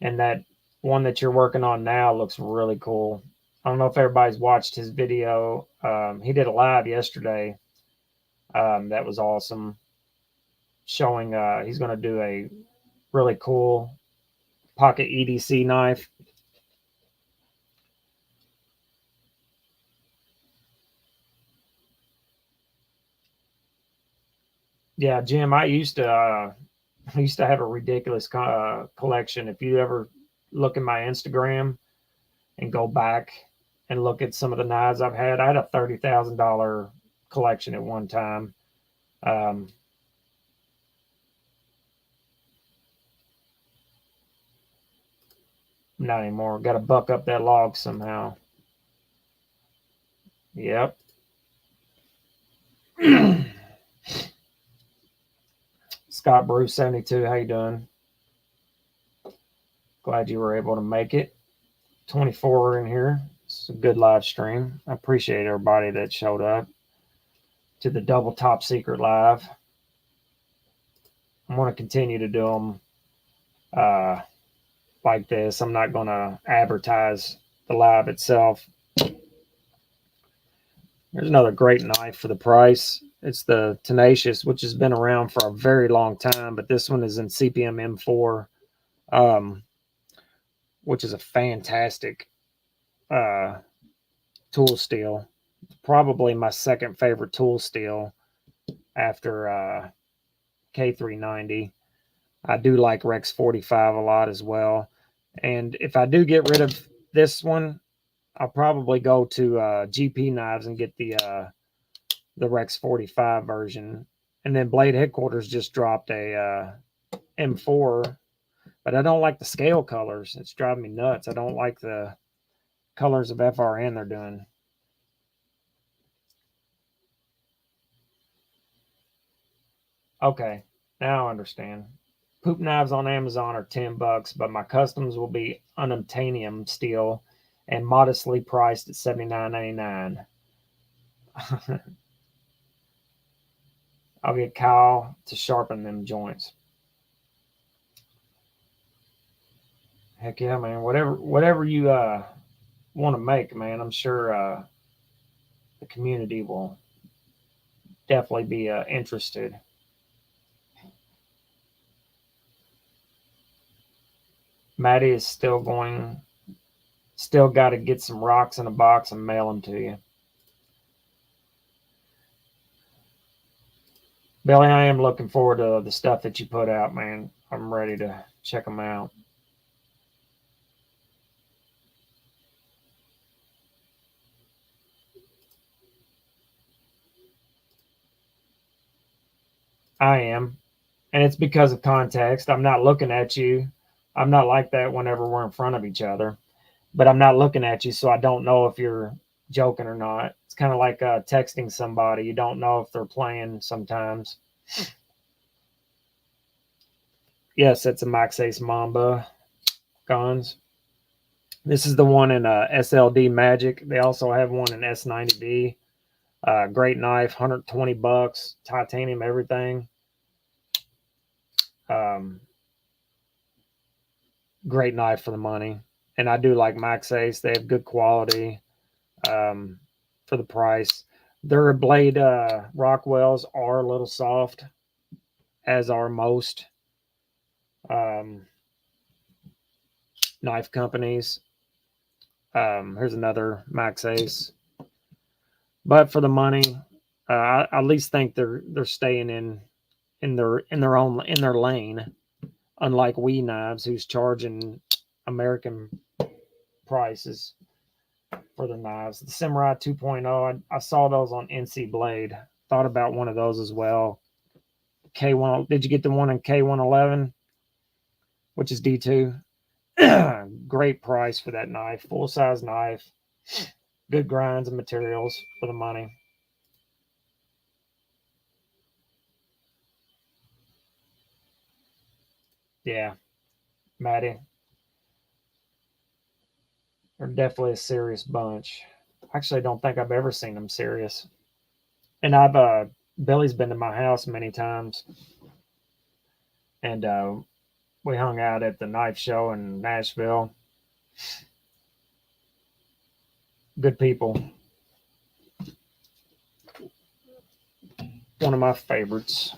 And that one that you're working on now looks really cool. I don't know if everybody's watched his video. He did a live yesterday. That was awesome. Showing he's going to do a really cool pocket EDC knife. Yeah, Jim, I used to have a ridiculous collection. If you ever look at my Instagram and go back and look at some of the knives I've had, I had a $30,000 collection at one time. Um, Not anymore. Got to buck up that log somehow. Yep. Scott Bruce 72, how you doing? Glad you were able to make it. 24 in here. It's a good live stream. I appreciate everybody that showed up to the double top secret live. I want to continue to do them uh, like this. I'm not going to advertise the live itself. There's another great knife for the price. It's the Tenacious, which has been around for a very long time, but this one is in CPM M4, um, which is a fantastic uh, tool steel. Probably my second favorite tool steel after K390. I do like Rex 45 a lot as well. And if I do get rid of this one, I'll probably go to GP Knives and get the Rex 45 version. And then Blade Headquarters just dropped a M4, but I don't like the scale colors. It's driving me nuts. I don't like the colors of FRN they're doing. Okay, now I understand. Poop knives on Amazon are $10, but my customs will be unobtainium steel and modestly priced at $79.99. I'll get Kyle to sharpen them joints. Heck yeah, man. Whatever you want to make, man, I'm sure the community will definitely be interested. Maddie is still got to get some rocks in a box and mail them to you. Billy, I am looking forward to the stuff that you put out, man. I'm ready to check them out. I am. And it's because of context. I'm not looking at you. I'm not like that whenever we're in front of each other, but I'm not looking at you, so I don't know if you're joking or not. It's kind of like texting somebody. You don't know if they're playing sometimes. Yes, it's a Max Ace Mamba guns. This is the one in SLD Magic. They also have one in S90B. Great knife, $120, titanium, everything. Great knife for the money. And I do like Max Ace. They have good quality for the price. Their blade Rockwells are a little soft, as are most um, knife companies. Here's another Max Ace. But for the money, I at least think they're staying in their lane. Unlike We Knives, who's charging American prices for the knives. The Samurai 2.0, I saw those on NC Blade. Thought about one of those as well. K1, did you get the one in K111, which is D2? Great price for that knife, full size knife, good grinds and materials for the money. Yeah, Maddie, they're definitely a serious bunch. Actually, I don't think I've ever seen them serious. And Billy's been to my house many times, and we hung out at the knife show in Nashville. Good people. One of my favorites.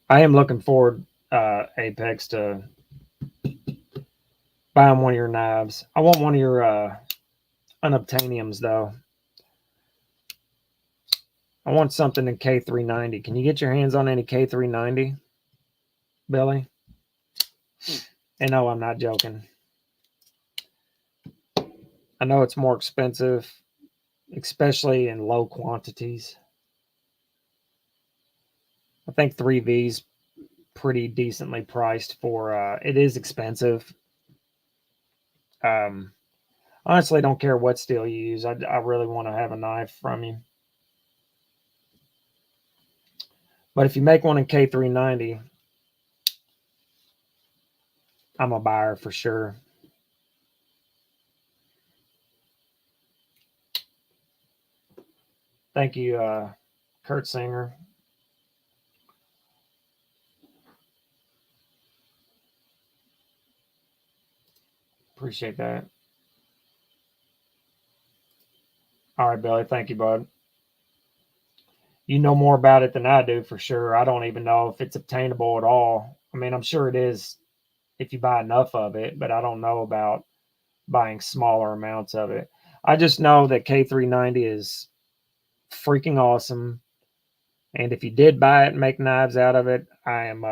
I am looking forward, Apex, to buying one of your knives. I want one of your unobtainiums, though. I want something in K390. Can you get your hands on any K390, Billy? And no, I'm not joking. I know it's more expensive, especially in low quantities. I think 3V's pretty decently priced for it is expensive. Honestly, don't care what steel you use. I really want to have a knife from you. But if you make one in K390, I'm a buyer for sure. Thank you, Kurt Singer. Appreciate that. All right, Billy. Thank you, bud. You know more about it than I do for sure. I don't even know if it's obtainable at all. I mean, I'm sure it is if you buy enough of it, but I don't know about buying smaller amounts of it. I just know that K390 is freaking awesome. And if you did buy it and make knives out of it, I am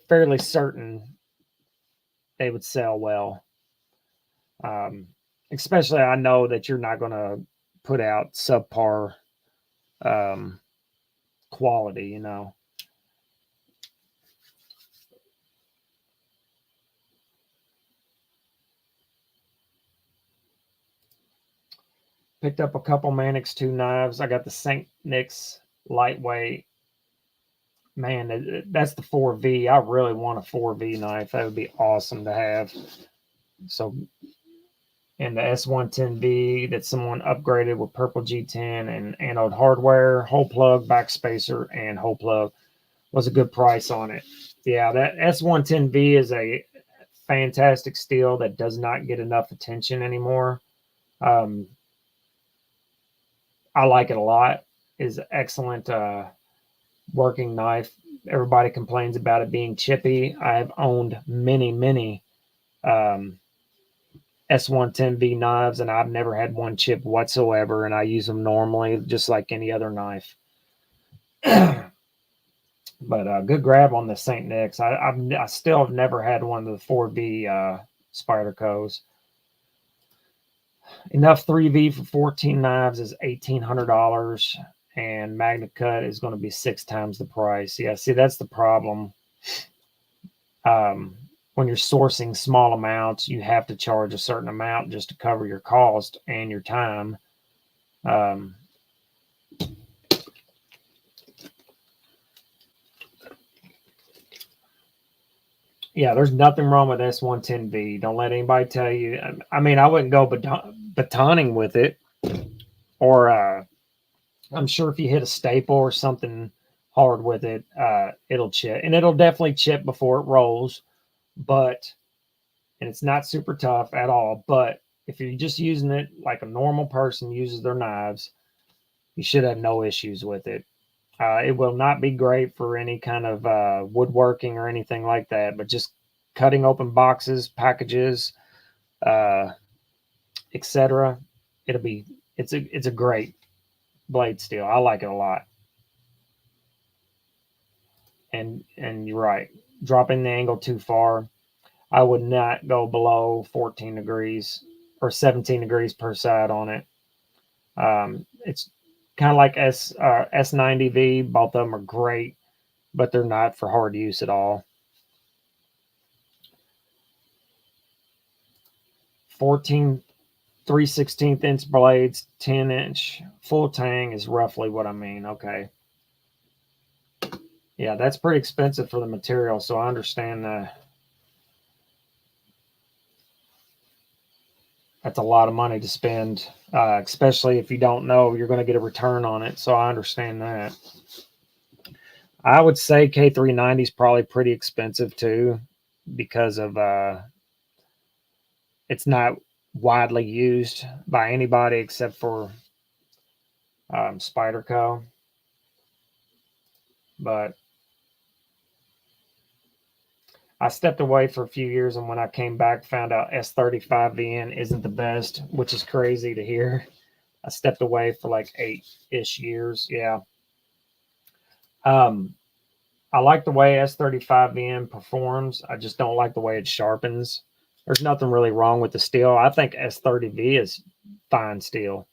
fairly certain they would sell well. Um, Especially, I know that you're not going to put out subpar um, quality, you know. Picked up a couple Mannix 2 knives. I got the St. Nick's lightweight. Man, that's the 4V. I really want a 4V knife. That would be awesome to have. So, and the S110V that someone upgraded with purple G10 and anode hardware, hole plug, backspacer, and hole plug was a good price on it. Yeah, that S110V is a fantastic steel that does not get enough attention anymore. Um, I like it a lot. Is excellent working knife. Everybody complains about it being chippy. I have owned many um, S110V knives, and I've never had one chip whatsoever. And I use them normally, just like any other knife. But good grab on the St. Nick's. I still have never had one of the 4V Spydercos. Enough 3V for 14 knives is $1,800, and Magna Cut is going to be 6 times the price. Yeah, see, that's the problem. When you're sourcing small amounts, you have to charge a certain amount just to cover your cost and your time. Yeah, there's nothing wrong with S110V. Don't let anybody tell you. I mean, I wouldn't go batoning with it or I'm sure if you hit a staple or something hard with it, it'll chip, and it'll definitely chip before it rolls. But and it's not super tough at all. But if you're just using it like a normal person uses their knives, you should have no issues with it. It will not be great for any kind of woodworking or anything like that, but just cutting open boxes, packages, uh, etc. It'll be it's a great blade steel. I like it a lot. And you're right, dropping the angle too far, I would not go below 14 degrees or 17 degrees per side on it. It's kind of like S90V. Both of them are great, but they're not for hard use at all. 14 3/16 inch blades, 10-inch full tang is roughly what I mean. Okay. Yeah, that's pretty expensive for the material, so I understand that's a lot of money to spend, especially if you don't know you're going to get a return on it. So I understand that. I would say K390 is probably pretty expensive too, because of it's not widely used by anybody except for Spyderco. But I stepped away for a few years, and when I came back, found out S35VN isn't the best, which is crazy to hear. I stepped away for like 8-ish years. Yeah. Um, I like the way S35VN performs. I just don't like the way it sharpens. There's nothing really wrong with the steel. I think S30V is fine steel,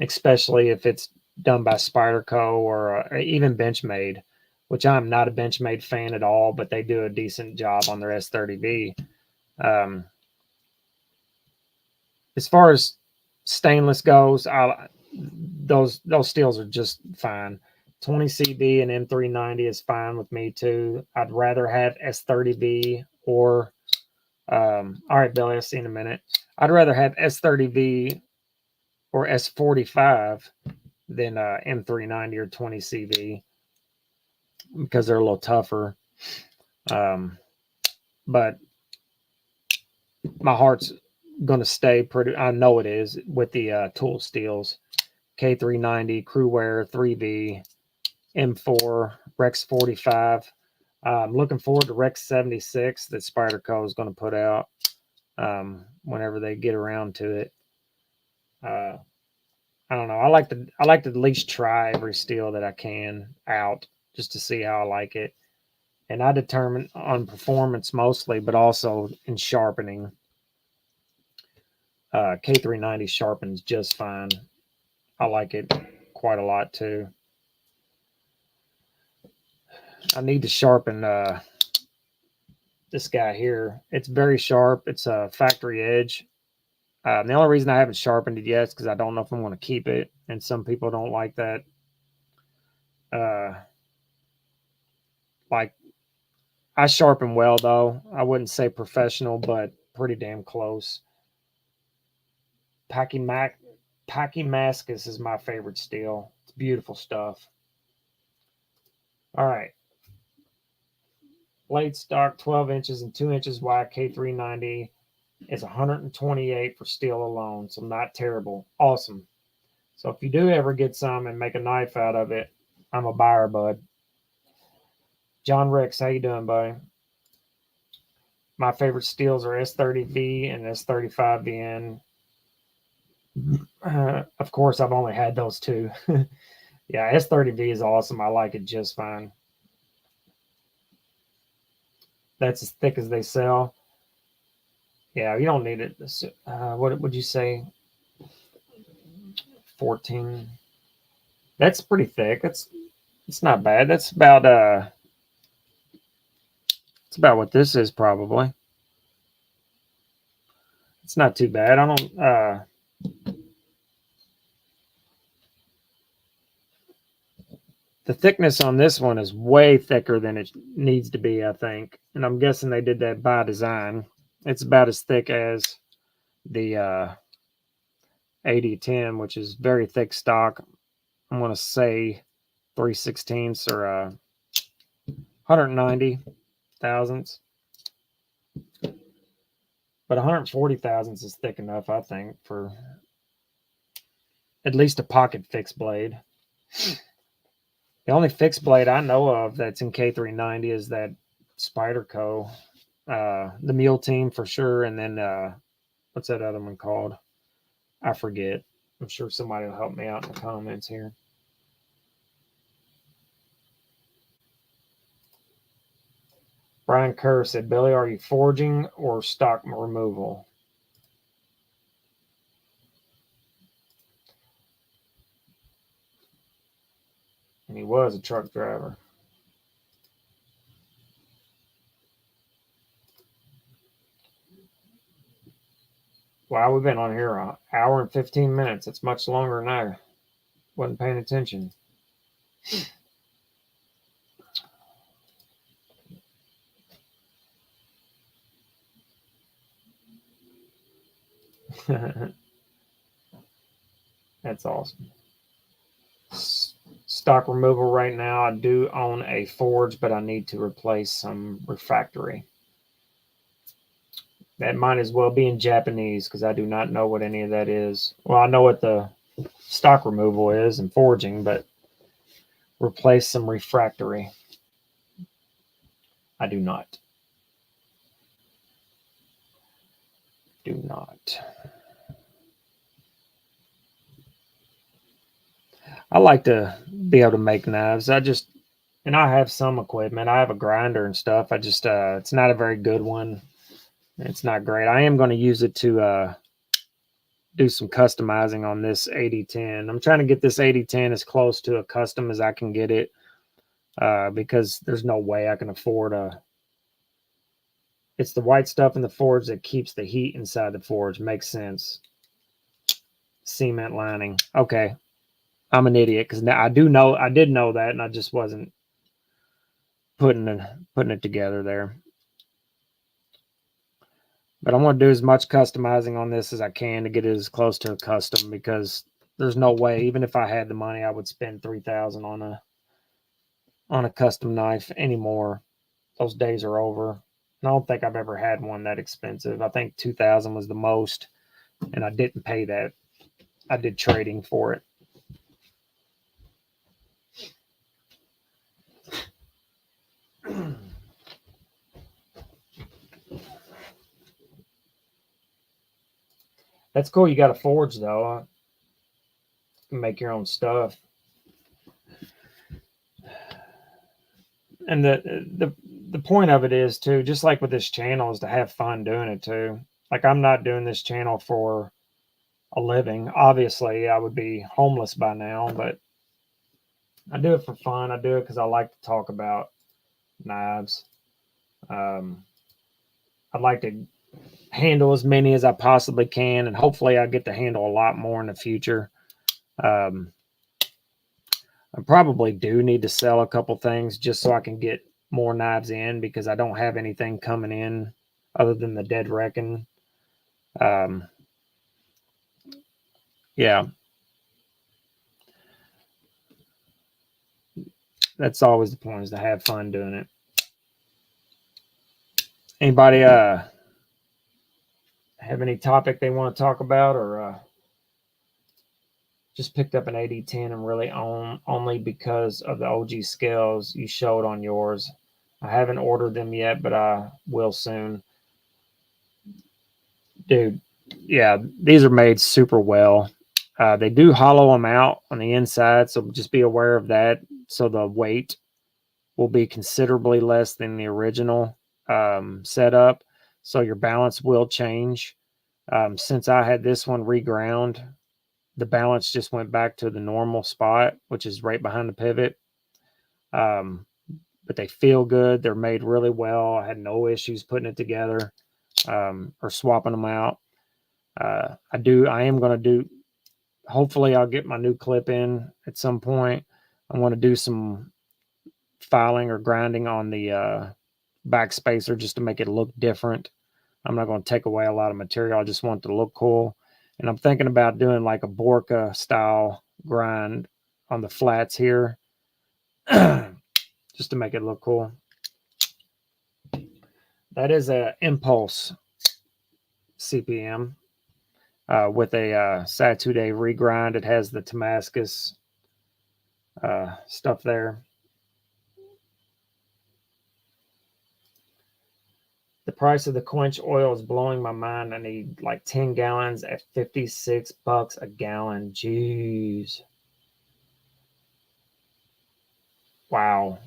especially if it's done by Spyderco or even Benchmade, which I'm not a Benchmade fan at all, but they do a decent job on their S30V. Um, as far as stainless goes, those steels are just fine. 20CV and M390 is fine with me too. I'd rather have S30V or all right, Billy, I'll see you in a minute. I'd rather have S30V or S45 than M390 or 20CV because they're a little tougher. But my heart's going to stay pretty, I know it is, with the tool steels. K390, Crewwear 3V, M4, Rex 45. I'm looking forward to Rex 76 that Spyderco is going to put out whenever they get around to it. I don't know. I like to at least try every steel that I can out just to see how I like it. And I determine on performance mostly, but also in sharpening. K390 sharpens just fine. I like it quite a lot too. I need to sharpen this guy here. It's very sharp. It's a factory edge. The only reason I haven't sharpened it yet is because I don't know if I'm going to keep it, and some people don't like that. Like I sharpen well though. I wouldn't say professional, but pretty damn close. Pachymascus is my favorite steel. It's beautiful stuff. All right. Blade stock 12 inches and 2 inches wide K390 is 128 for steel alone, so not terrible. Awesome. So if you do ever get some and make a knife out of it, I'm a buyer, bud. John Rex, how you doing, buddy? My favorite steels are S30V and S35VN. Of course, I've only had those two. Yeah, S30V is awesome. I like it just fine. That's as thick as they sell. Yeah, you don't need it. What would you say? 14. That's pretty thick. It's not bad. It's about what this is probably. It's not too bad. I don't the thickness on this one is way thicker than it needs to be, I think. And I'm guessing they did that by design. It's about as thick as the 8010, which is very thick stock. I'm going to say 3/16 or 190 thousandths. But 140 thousandths is thick enough, I think, for at least a pocket fixed blade. The only fixed blade I know of that's in K390 is that Spyderco, the Mule Team for sure, and then what's that other one called? I forget. I'm sure somebody will help me out in the comments here. Brian Kerr said, Billy, are you forging or stock removal? And he was a truck driver. Wow, we've been on here an hour and 15 minutes. It's much longer than I wasn't paying attention. That's awesome. Stock removal right now. I do own a forge, but I need to replace some refractory. That might as well be in Japanese because I do not know what any of that is. Well, I know what the stock removal is and forging, but replace some refractory. I do not. Do not. I like to be able to make knives. And I have some equipment. I have a grinder and stuff. It's not a very good one. It's not great. I am going to use it to do some customizing on this 8010. I'm trying to get this 8010 as close to a custom as I can get it because there's no way I can afford it's the white stuff in the forge that keeps the heat inside the forge. Makes sense. Cement lining. Okay. I'm an idiot because I did know that, and I just wasn't putting it together there. But I'm going to do as much customizing on this as I can to get it as close to a custom because there's no way, even if I had the money, I would spend $3,000 on a custom knife anymore. Those days are over. And I don't think I've ever had one that expensive. I think $2,000 was the most, and I didn't pay that. I did trading for it. That's cool. You got a forge though. You can make your own stuff. And the point of it is too, just like with this channel, is to have fun doing it too. Like I'm not doing this channel for a living. Obviously, I would be homeless by now, but I do it for fun. I do it because I like to talk about knives. I'd like to handle as many as I possibly can, and hopefully I get to handle a lot more in the future. I probably do need to sell a couple things just so I can get more knives in because I don't have anything coming in other than the Dead Reckon. Yeah. That's always the point, is to have fun doing it. Anybody have any topic they want to talk about, or just picked up an 8010 and really only because of the OG scales you showed on yours? I haven't ordered them yet, but I will soon. Dude, yeah, these are made super well. They do hollow them out on the inside, so just be aware of that. So the weight will be considerably less than the original setup. So your balance will change. Since I had this one reground, the balance just went back to the normal spot, which is right behind the pivot. But they feel good. They're made really well. I had no issues putting it together or swapping them out. I am going to do, hopefully I'll get my new clip in at some point. I want to do some filing or grinding on the back spacer just to make it look different. I'm not going to take away a lot of material. I just want it to look cool. And I'm thinking about doing like a Borka style grind the flats here, just to make it look cool. That is a Impulse CPM with a Satude regrind. It has the Damascus stuff there. The price of the quench oil is blowing my mind. I need like 10 gallons at $56 a gallon. Jeez. Wow.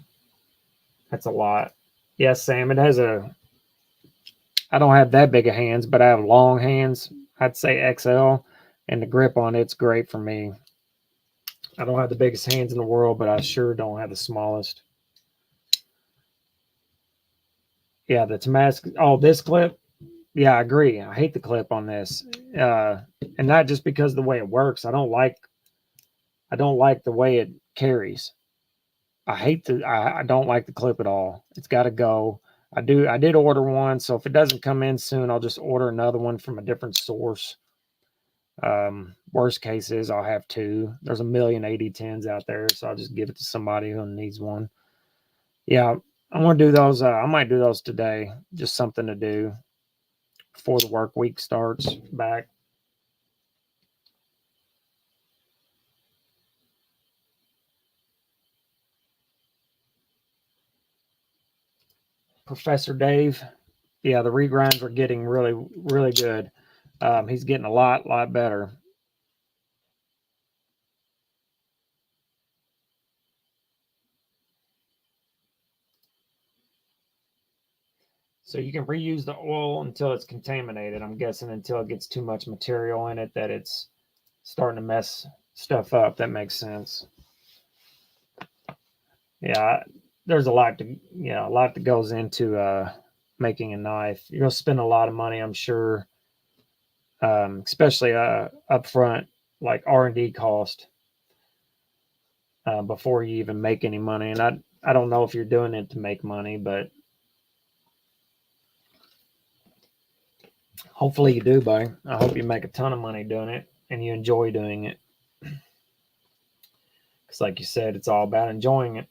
That's a lot. Yes, Sam, it has I don't have that big of hands, but I have long hands. I'd say XL, and the grip on it's great for me. I don't have the biggest hands in the world, but I sure don't have the smallest. Yeah, the Damascus. Oh, this clip. Yeah, I agree. I hate the clip on this, and not just because of the way it works. I don't like the way it carries. I don't like the clip at all. It's got to go. I did order one, so if it doesn't come in soon, I'll just order another one from a different source. Worst case is I'll have two. There's a million 8010s out there, so I'll just give it to somebody who needs one. Yeah, I'm gonna do those. I might do those today. Just something to do before the work week starts back. Professor Dave. Yeah, the regrinds are getting really, really good. He's getting a lot better. So you can reuse the oil until it's contaminated. I'm guessing until it gets too much material in it that it's starting to mess stuff up. That makes sense. Yeah, there's a lot that goes into making a knife. You're gonna spend a lot of money, I'm sure, especially upfront, like R&D cost before you even make any money. And I don't know if you're doing it to make money, but hopefully you do, buddy. I hope you make a ton of money doing it and you enjoy doing it. Because, like you said, it's all about enjoying it.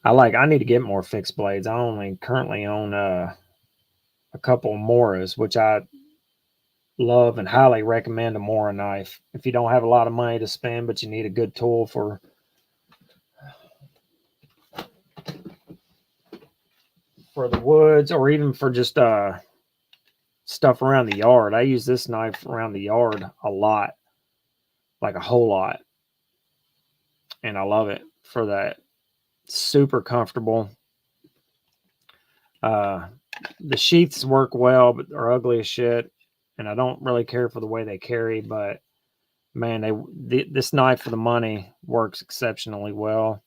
I need to get more fixed blades. I only currently own a couple Moras, which I love and highly recommend a Mora knife. If you don't have a lot of money to spend, but you need a good tool for the woods or even for just stuff around the yard. I use this knife around the yard a lot, like a whole lot. And I love it for that. Super comfortable. The sheaths work well, but they're ugly as shit. And I don't really care for the way they carry, but man, this knife for the money works exceptionally well.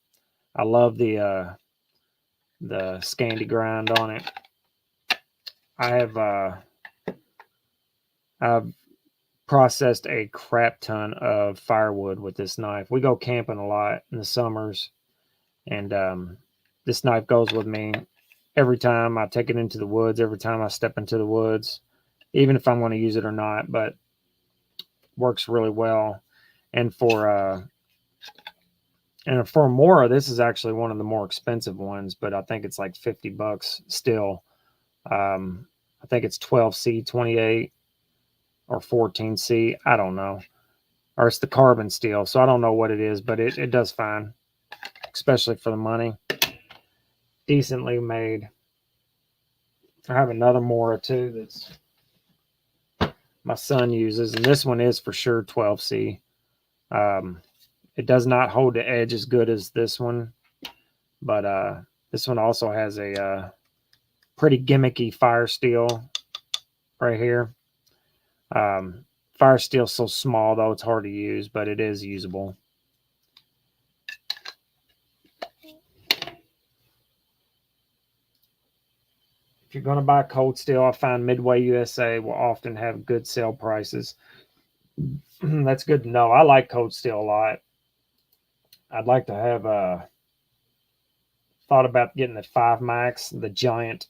I love the Scandi grind on it. I've processed a crap ton of firewood with this knife. We go camping a lot in the summers, and this knife goes with me every time I take it into the woods, every time I step into the woods, even if I'm going to use it or not, but works really well. And for a Mora, this is actually one of the more expensive ones, but I think it's like $50 still. I think it's 12C 28 or 14C. I don't know. Or it's the carbon steel. So I don't know what it is, but it does fine, especially for the money. Decently made. I have another Mora too that's my son uses, and this one is for sure 12C. It does not hold the edge as good as this one, but this one also has a pretty gimmicky fire steel right here. Fire steel's so small though it's hard to use, but it is usable. If you're going to buy cold steel, I find Midway USA will often have good sale prices. That's good to know. I like cold steel a lot. I'd like to have thought about getting the 5 Max, the giant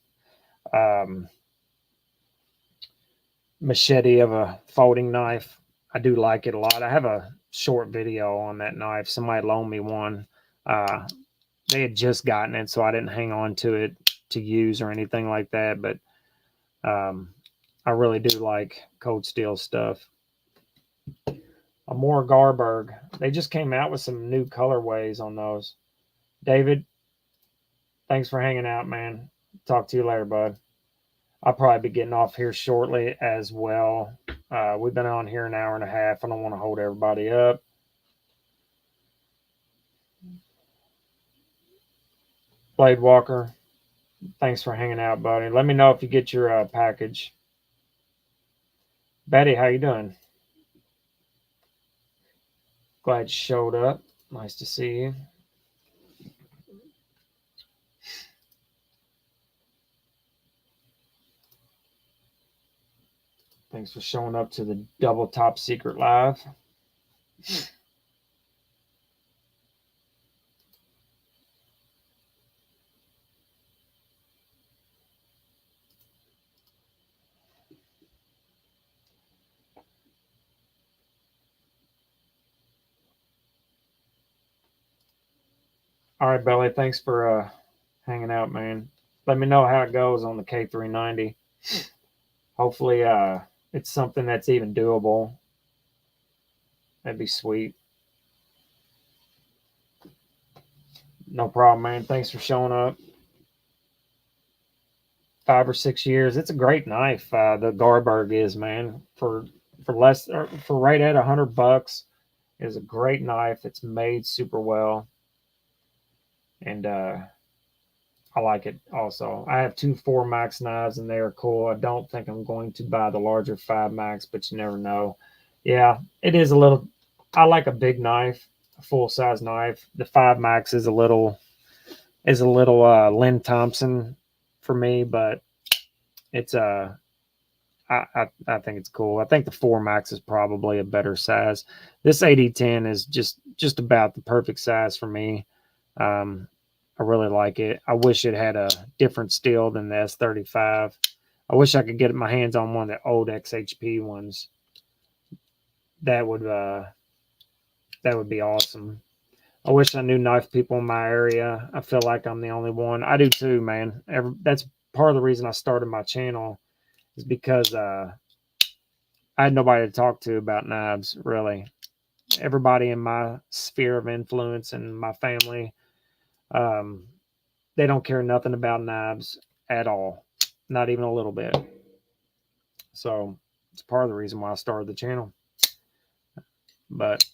machete of a folding knife. I do like it a lot. I have a short video on that knife. Somebody loaned me one. They had just gotten it, so I didn't hang on to it to use or anything like that. But I really do like cold steel stuff. A more Garberg. They just came out with some new colorways on those. David, thanks for hanging out, man. Talk to you later, bud. I'll probably be getting off here shortly as well. We've been on here an hour and a half. I don't want to hold everybody up. Blade Walker, thanks for hanging out, buddy. Let me know if you get your package. Betty, how you doing? Glad you showed up. Nice to see you. Thanks for showing up to the Double Top Secret Live. All right, Belly. Thanks for hanging out, man. Let me know how it goes on the K390. Hopefully, it's something that's even doable. That'd be sweet. No problem, man. Thanks for showing up. 5 or 6 years. It's a great knife. The Garberg is, man. For less or for right at $100, is a great knife. It's made super well, and I like it. Also, I have two 4 Max knives, and they are cool. I don't think I'm going to buy the larger 5 Max, but you never know. Yeah, it is a little. I like a big knife, a full size knife. The 5 Max is a little Lynn Thompson for me, but it's I think it's cool. I think the 4 Max is probably a better size. This 8010 is just about the perfect size for me. I really like it. I wish it had a different steel than the S35. I wish I could get my hands on one of the old XHP ones. That would be awesome. I wish I knew knife people in my area. I feel like I'm the only one. I do too, man. That's part of the reason I started my channel, is because I had nobody to talk to about knives, really. Everybody in my sphere of influence and my family, they don't care nothing about knives at all, not even a little bit. So it's part of the reason why I started the channel. But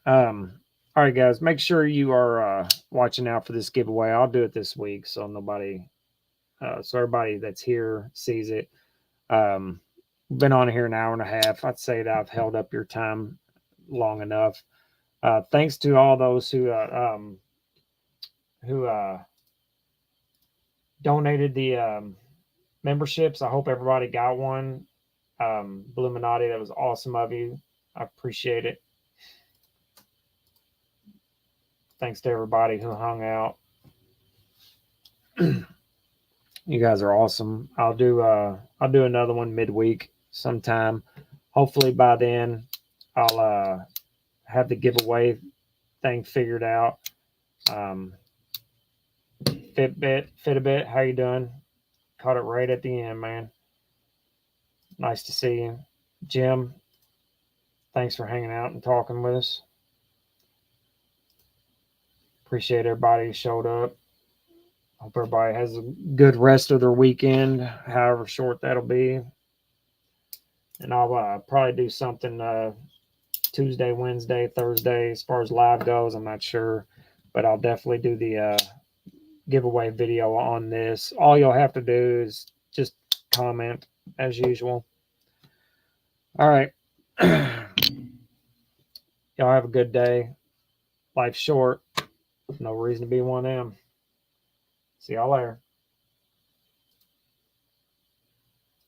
all right, guys, make sure you are watching out for this giveaway. I'll do it this week, so everybody that's here sees it. Been on here an hour and a half. I'd say that I've held up your time long enough. Thanks to all those who donated the memberships. I hope everybody got one. Bluminati, that was awesome of you. I appreciate it. Thanks to everybody who hung out. You guys are awesome. I'll do another one midweek sometime. Hopefully by then I'll have the giveaway thing figured out. Fitbit, how you doing? Caught it right at the end, man. Nice to see you. Jim, thanks for hanging out and talking with us. Appreciate everybody who showed up. Hope everybody has a good rest of their weekend, however short that'll be. And I'll probably do something Tuesday, Wednesday, Thursday. As far as live goes, I'm not sure, but I'll definitely do the giveaway video on this. All you'll have to do is just comment as usual. All right. Y'all have a good day. Life's short. No reason to be one of them. See y'all later.